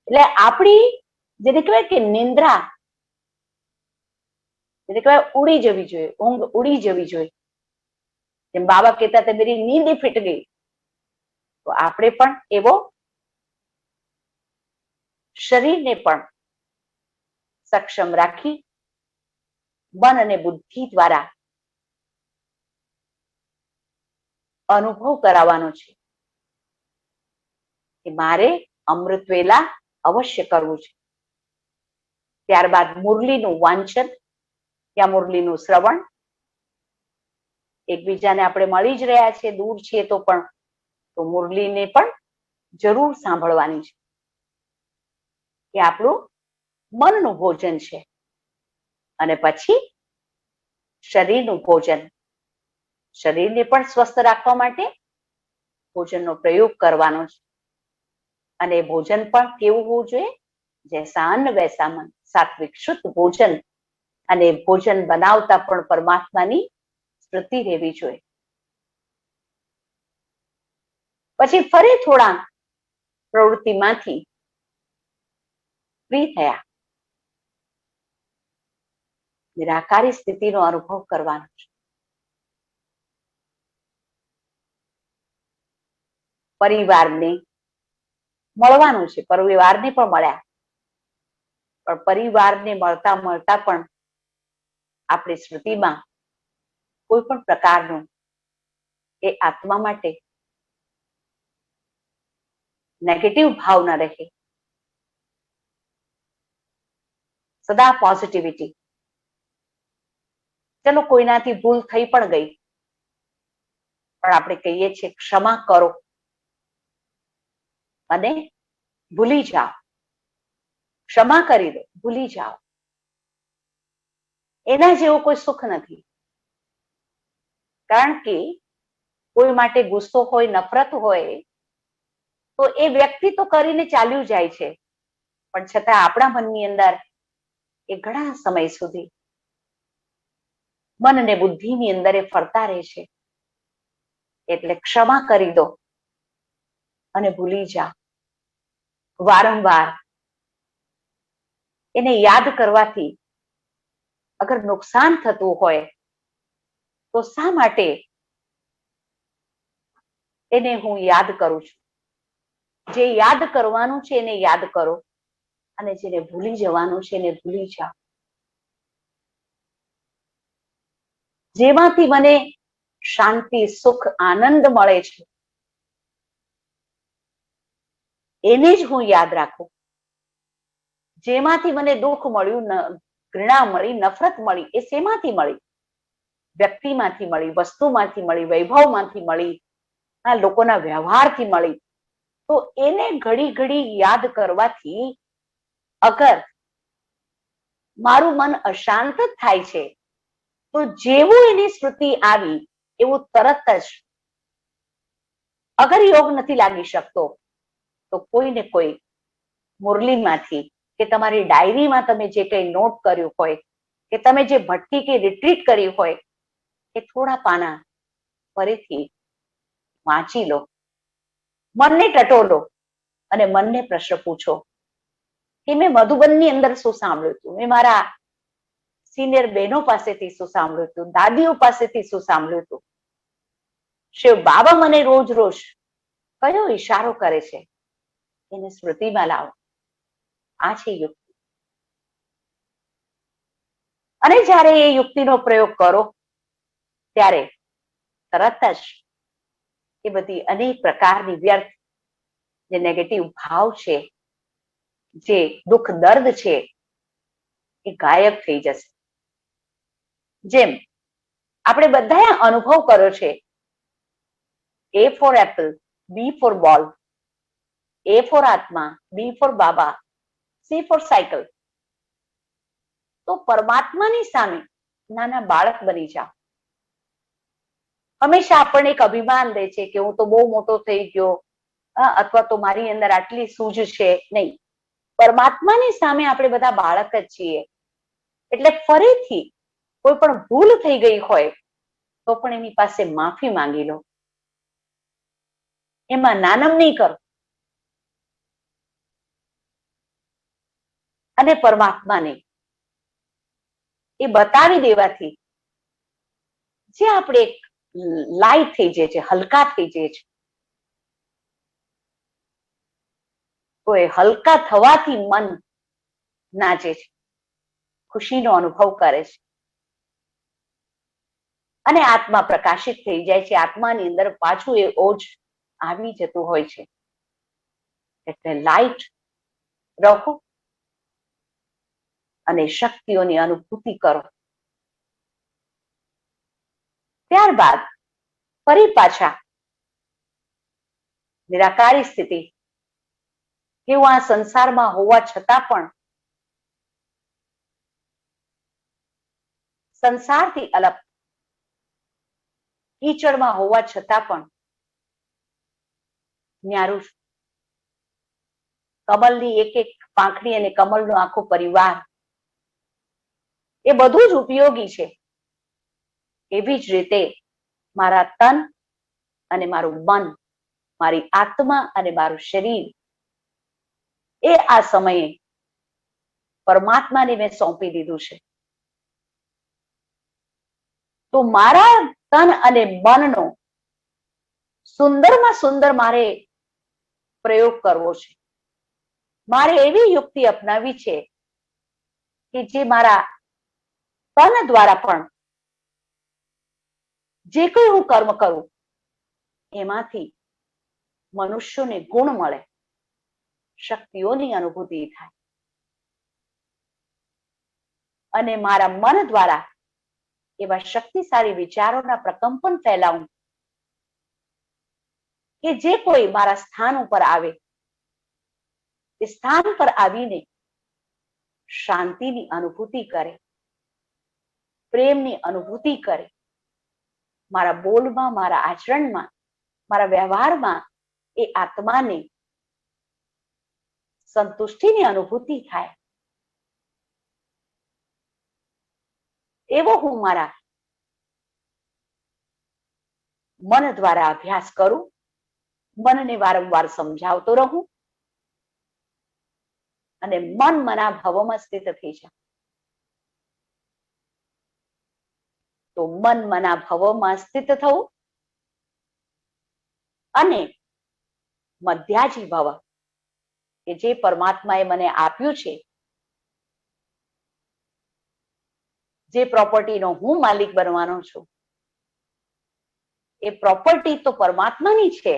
એટલે આપણી જેને કહેવાય કે નિંદ્રા, જેને કહેવાય ઉડી જવી જોઈએ, ઊંઘ ઉડી જવી જોઈએ. જેમ બાબા કહેતા હતા મેરી નીંદ ફીટ ગઈ, તો આપણે પણ એવો શરીરને પણ સક્ષમ રાખી મન અને બુદ્ધિ દ્વારા અનુભવ કરાવવાનો છે કે મારે અમૃત વેલા અવશ્ય કરવું છે. ત્યારબાદ મુરલીનું વાંચન યા મુરલીનું શ્રવણ, એકબીજાને આપણે મળી જ રહ્યા છીએ, દૂર છીએ તો પણ, તો મુરલીને પણ જરૂર સાંભળવાની છે. એ આપણું મનનું ભોજન છે. અને પછી શરીરનું ભોજન, શરીરને પણ સ્વસ્થ રાખવા માટે ભોજનનો પ્રયોગ કરવાનો છે. અને ભોજન પણ કેવું હોવું જોઈએ? જૈસા અન્ન વૈસા મન, સાત્વિક શુદ્ધ ભોજન. અને ભોજન બનાવતા પણ પરમાત્માની સ્મૃતિ રહેવી જોઈએ. પછી ફરી થોડા પ્રવૃત્તિમાંથી ફ્રી થયા નિરાકારી સ્થિતિનો અનુભવ કરવાનો છે. પરિવારને મળવાનું છે, પરિવારને પણ મળ્યા, પણ પરિવારને મળતા મળતા પણ આપણી સ્મૃતિમાં કોઈ પણ પ્રકારનું એ આત્મા માટે નેગેટિવ ભાવ ન રહે. સદા પોઝિટિવિટી, ચલો કોઈનાથી ભૂલ થઈ પણ ગઈ, પણ આપણે કહીએ છીએ ક્ષમા કરો અને ભૂલી જાઓ. ક્ષમા કરી દો, ભૂલી જાઓ. એના જેવું કોઈ સુખ નથી. કારણ કે કોઈ માટે ગુસ્સો હોય, નફરત હોય, તો એ વ્યક્તિ તો કરીને ચાલ્યું જાય છે, પણ છતાં આપણા મનની અંદર એ ઘણા સમય સુધી મન અને બુદ્ધિની અંદર એ ફરતા રહે છે. એટલે ક્ષમા કરી દો અને ભૂલી જાઓ. વારંવાર એને યાદ કરવાથી અગર નુકસાન થતું હોય તો શા માટે એને હું યાદ કરું છું? જે યાદ કરવાનું છે એને યાદ કરો, અને જેને ભૂલી જવાનું છે એને ભૂલી જાઓ. જેમાંથી મને શાંતિ, સુખ, આનંદ મળે છે એને જ હું યાદ રાખું. જેમાંથી મને દુઃખ મળ્યું, ઘૃણા મળી, નફરત મળી, એ શેમાંથી મળી? વ્યક્તિમાંથી મળી, વસ્તુમાંથી મળી, વૈભવમાંથી મળી, આ લોકોના વ્યવહારથી મળી. તો એને ઘડી ઘડી યાદ કરવાથી અગર મારું મન અશાંત થાય છે, તો જેવું એની સ્મૃતિ આવી એવું તરત જ, અગર યોગ નથી લાગી શકતો તો કોઈને કોઈ મુરલીમાંથી કે તમારી ડાયરીમાં તમે જે કંઈ નોટ કર્યું હોય, કે તમે જે ભટ્ટી કે રિટ્રીટ કરી હોય, એ થોડા પાના ફરીથી વાંચી લો. મનને ટટોલો અને મનને પ્રશ્ન પૂછો કે મેં મધુબનની અંદર શું સાંભળ્યું હતું, મેં મારા સિનિયર બહેનો પાસેથી શું સાંભળ્યું હતું, દાદીઓ પાસેથી શું સાંભળ્યું હતું, શિવ બાબા મને રોજ રોજ કયો ઈશારો કરે છે, એને સ્મૃતિમાં લાવો. આ છે યુક્તિ. અને જ્યારે એ યુક્તિનો પ્રયોગ કરો ત્યારે તરત જ એ બધી અનેક પ્રકારની વ્યર્થ જે નેગેટિવ ભાવ છે, જે દુઃખ દર્દ છે, એ ગાયબ થઈ જશે. જેમ આપણે બધાએ અનુભવ કર્યો છે, A for apple, B for ball, A for આત્મા, B for Baba, C for cycle. તો પરમાત્માની સામે નાના બાળક બની જાઓ. હંમેશા આપણને એક અભિમાન દે છે કે હું તો બહુ મોટો થઈ ગયો, અથવા તો મારી અંદર આટલી સૂઝ છે. નહીં, પરમાત્માની સામે આપણે બધા બાળક જ છીએ. એટલે ફરીથી કોઈ પણ ભૂલ થઈ ગઈ હોય તો પણ એની પાસે માફી માંગી લો. એમાં નાનમ નહીં કરો. અને પરમાત્માને એ બતાવી દેવાથી જે આપણે લાઇટ થઈ જાય છે, હલકા થઈ જાય છે. તો એ હલકા થવાથી મન નાચે છે, ખુશીનો અનુભવ કરે છે, અને આત્મા પ્રકાશિત થઈ જાય છે. આત્માની અંદર પાછું એ ઓજ આવી જતું હોય છે. એટલે લાઇટ રહો અને શક્તિઓની અનુભૂતિ કરો. ત્યારબાદ ફરી પાછા નિરાકારી સ્થિતિ, કે હું આ સંસારમાં હોવા છતાં પણ સંસારથી અલગ, કીચડમાં હોવા છતાં પણ ન્યારું છું. કમલની એક એક પાંખડી અને કમળનો આખો પરિવાર, એ બધું જ ઉપયોગી છે. એવી જ રીતે મારા તન અને મારું મન, મારી આત્મા અને મારું શરીર, એ આ સમયે પરમાત્માને મેં સોંપી દીધું છે. તો મારા તન અને મનનો સુંદરમાં સુંદર મારે પ્રયોગ કરવો છે. મારે એવી યુક્તિ અપનાવી છે કે જે મારા તન દ્વારા પણ જે કોઈ હું કર્મ કરું એમાંથી મનુષ્યોને ગુણ મળે, શક્તિઓની અનુભૂતિ થાય. અને મારા મન દ્વારા એવા શક્તિશાળી વિચારોના પ્રકંપન ફેલાવું કે જે કોઈ મારા સ્થાન ઉપર આવે એ સ્થાન પર આવીને શાંતિની અનુભૂતિ કરે, પ્રેમની અનુભૂતિ કરે, મારા બોલમાં, મારા આચરણમાં, મારા વ્યવહારમાં એ આત્માને સંતુષ્ટિની અનુભૂતિ થાય, એવો હું મારા મન દ્વારા અભ્યાસ કરું, મનને વારંવાર સમજાવતો રહું અને મન મના ભાવોમાં સ્થિત થઈ જાય. તો મન મના ભાવોમાં સ્થિત થવું અને મધ્યાજી ભવ કે જે પરમાત્માએ મને આપ્યું છે, જે પ્રોપર્ટીનો હું માલિક બનવાનો છું, એ પ્રોપર્ટી તો પરમાત્માની છે,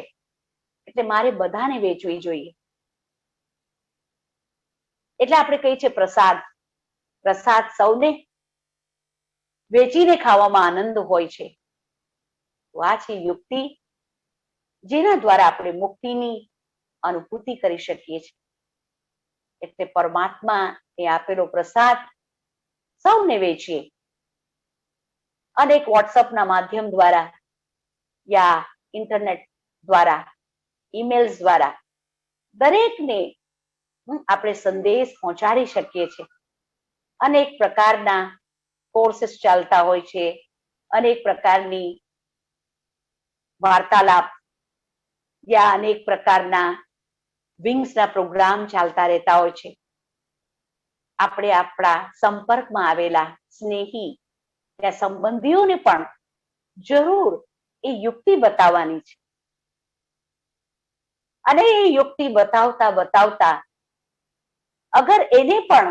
એટલે મારે બધાને વેચવી જોઈએ. એટલે આપણે કહીએ છીએ પ્રસાદ, પ્રસાદ સૌને વેચીને ખાવામાં આનંદ હોય છે. તો આ છે યુક્તિ જેના દ્વારા આપણે મુક્તિની અનુભૂતિ કરી શકીએ છીએ. એટલે પરમાત્મા એ આપેલો પ્રસાદ સૌને વેચીએ. અનેક વોટ્સઅપના માધ્યમ દ્વારા યા ઇન્ટરનેટ દ્વારા, ઈમેલ્સ દ્વારા દરેકને આપણે સંદેશ પહોંચાડી શકીએ છીએ. અનેક પ્રકારના કોર્सेस ચાલતા હોય છે, અનેક પ્રકારની વાર્તાલાપ યા અનેક પ્રકારના વિંગ્સના પ્રોગ્રામ ચાલતા રહેતા હોય છે. આપણે આપણા સંપર્કમાં આવેલા સ્નેહી યા સંબંધીઓને પણ જરૂર એ યુક્તિ બતાવવાની છે. અને એ યુક્તિ બતાવતા બતાવતા અગર એને પણ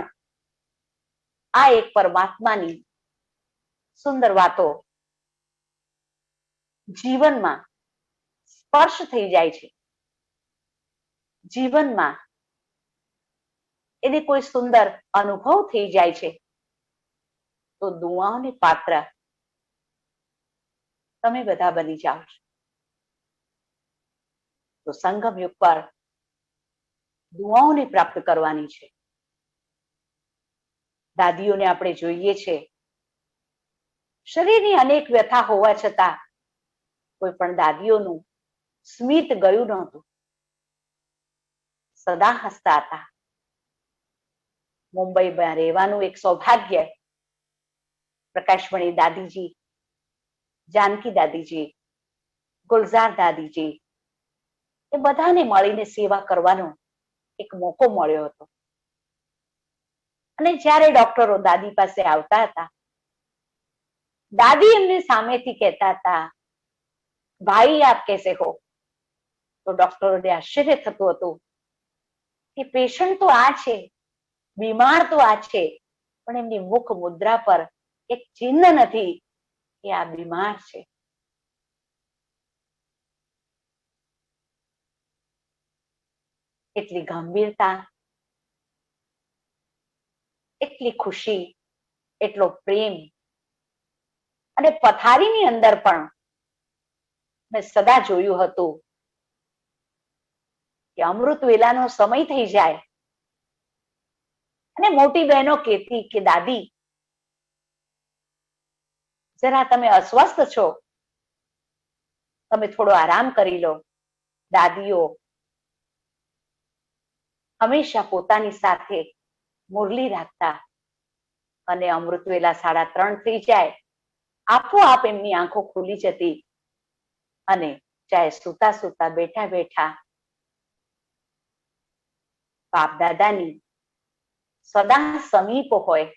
આ એક પરમાત્માની સુંદર વાતો જીવનમાં સ્પર્શ થઈ જાય છે, જીવનમાં એને કોઈ સુંદર અનુભવ થઈ જાય છે, તો દુઆઓને પાત્ર તમે બધા બની જાઓ છો. તો સંગમ યુગ પર દુઆઓને પ્રાપ્ત કરવાની છે. દાદીઓને આપણે જોઈએ છે, શરીરની અનેક વ્યથા હોવા છતાં કોઈ પણ દાદીઓનું સ્મિત ગયું નહોતું, સદા હસતા હતા. મુંબઈમાં રહેવાનું એક સૌભાગ્ય પ્રકાશમણી દાદીજી, જાનકી દાદીજી, ગુલઝાર દાદીજી એ બધાને મળીને સેવા કરવાનો એક મોકો મળ્યો હતો. અને જ્યારે ડોક્ટરો દાદી પાસે આવતા હતા, દાદી એમને સામેથી કહેતા હતા, ભાઈ આપ કેસે હો? તો ડોક્ટરોને આશ્ચર્ય થતું હતું કે પેશન્ટ તો આ છે, બીમાર તો આ છે, પણ એમની મુખ મુદ્રા પર એક ચિહ્ન નથી કે આ બીમાર છે. એટલી ગંભીરતા, એટલી ખુશી, એટલો પ્રેમ. અને પથારીની અંદર પણ મેં સદા જોયું હતું કે અમૃત વેલાનો સમય થઈ જાય અને મોટી બહેનો કહેતી કે દાદી જરા તમે અસ્વસ્થ છો, તમે થોડો આરામ કરી લો. દાદીઓ હંમેશા પોતાની સાથે મુરલી રાખતા અને અમૃત વેલા 3:30 થઈ જાય, આપોઆપ એમની આંખો ખુલી જતી અને ચાહે સુતા સુતા બેઠા બેઠા બાપ દાદાની સદા સમીપ હોય,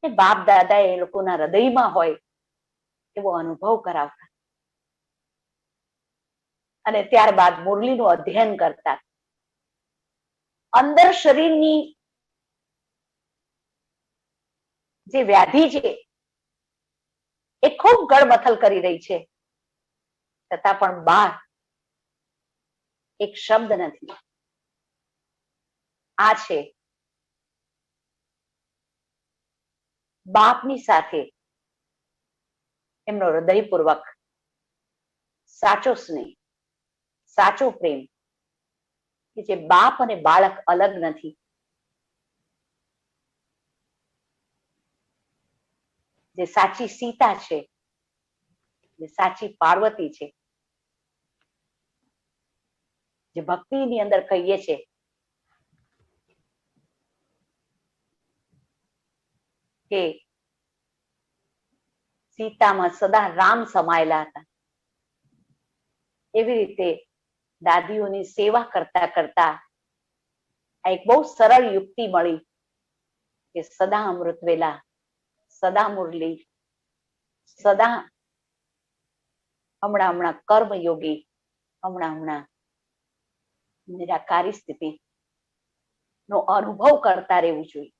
બાપ દાદા એ લોકોના હૃદયમાં હોય એવો અનુભવ કરાવતા અને ત્યારબાદ મુરલીનું અધ્યયન કરતા. અંદર શરીરની જે વ્યાધિ છે એ ખૂબ ગળમથલ કરી રહી છે, છતાં પણ બહાર એક શબ્દ નથી. આ છે બાપની સાથે એમનો હૃદયપૂર્વક સાચો સ્નેહ, સાચો પ્રેમ, કે જે બાપ અને બાળક અલગ નથી, જે સાચી સીતા છે, જે સાચી પાર્વતી છે, જે ભક્તિની અંદર કહીએ છે કે સીતામાં સદા રામ સમાયેલા હતા, એવી રીતે દાદીઓની સેવા કરતા કરતા આ એક બહુ સરળ યુક્તિ મળી કે સદા અમૃત વેલા, સદા મુરલી, સદા હમણાં કર્મયોગી, હમણાં નિરાકારી સ્થિતિ નો અનુભવ કરતા રહેવું જોઈએ.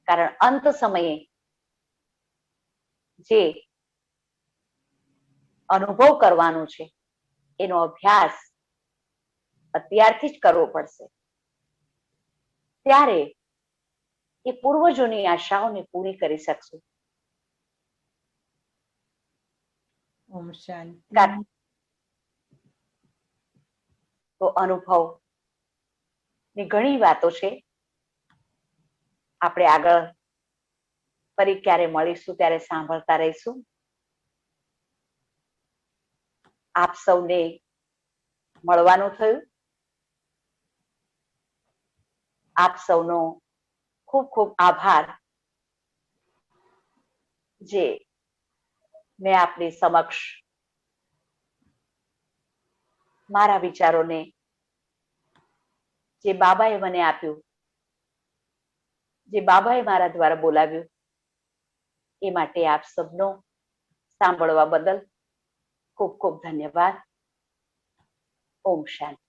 કારણ અંત સમયે જે અનુભવ કરવાનો છે એનો અભ્યાસ અત્યારથી જ કરવો પડશે. ત્યારે એ પૂર્વજોની આશાઓને પૂરી કરી શકશું. ઓમ શાંતિ. તો અનુભવ ની ઘણી વાતો છે. આપણે આગળ ફરી ક્યારે મળીશું ત્યારે સાંભળતા રહીશું. આપ સૌને મળવાનું થયું. આપ સૌનો ખૂબ ખૂબ આભાર જે મેં આપની સમક્ષ મારા વિચારોને, જે બાબાએ મને આપ્યું, જે બાબાએ મારા દ્વારા બોલાવ્યું, એ માટે આપ સૌનો સાંભળવા બદલ ખૂબ ખૂબ ધન્યવાદ. ઓમ શાંતિ.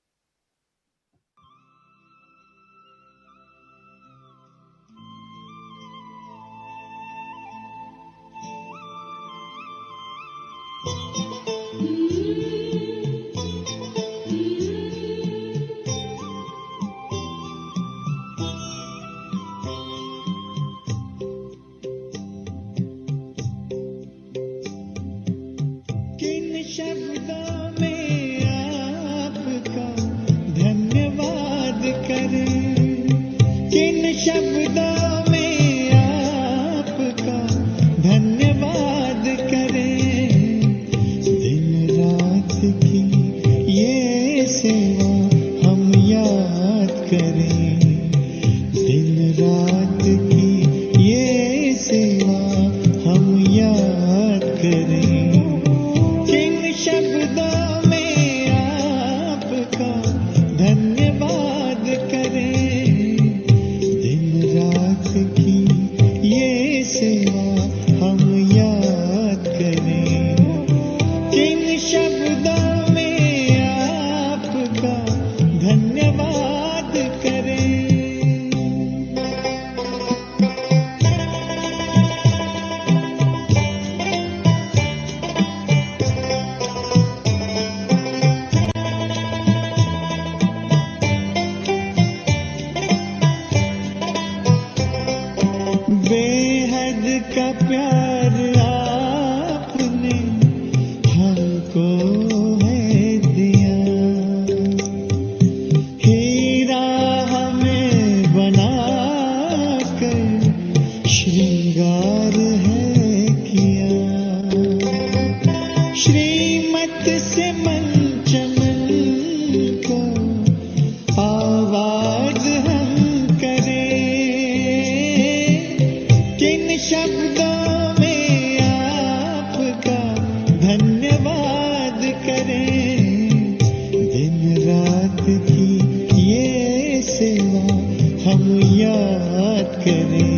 हम याद करें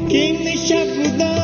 किन शब्दों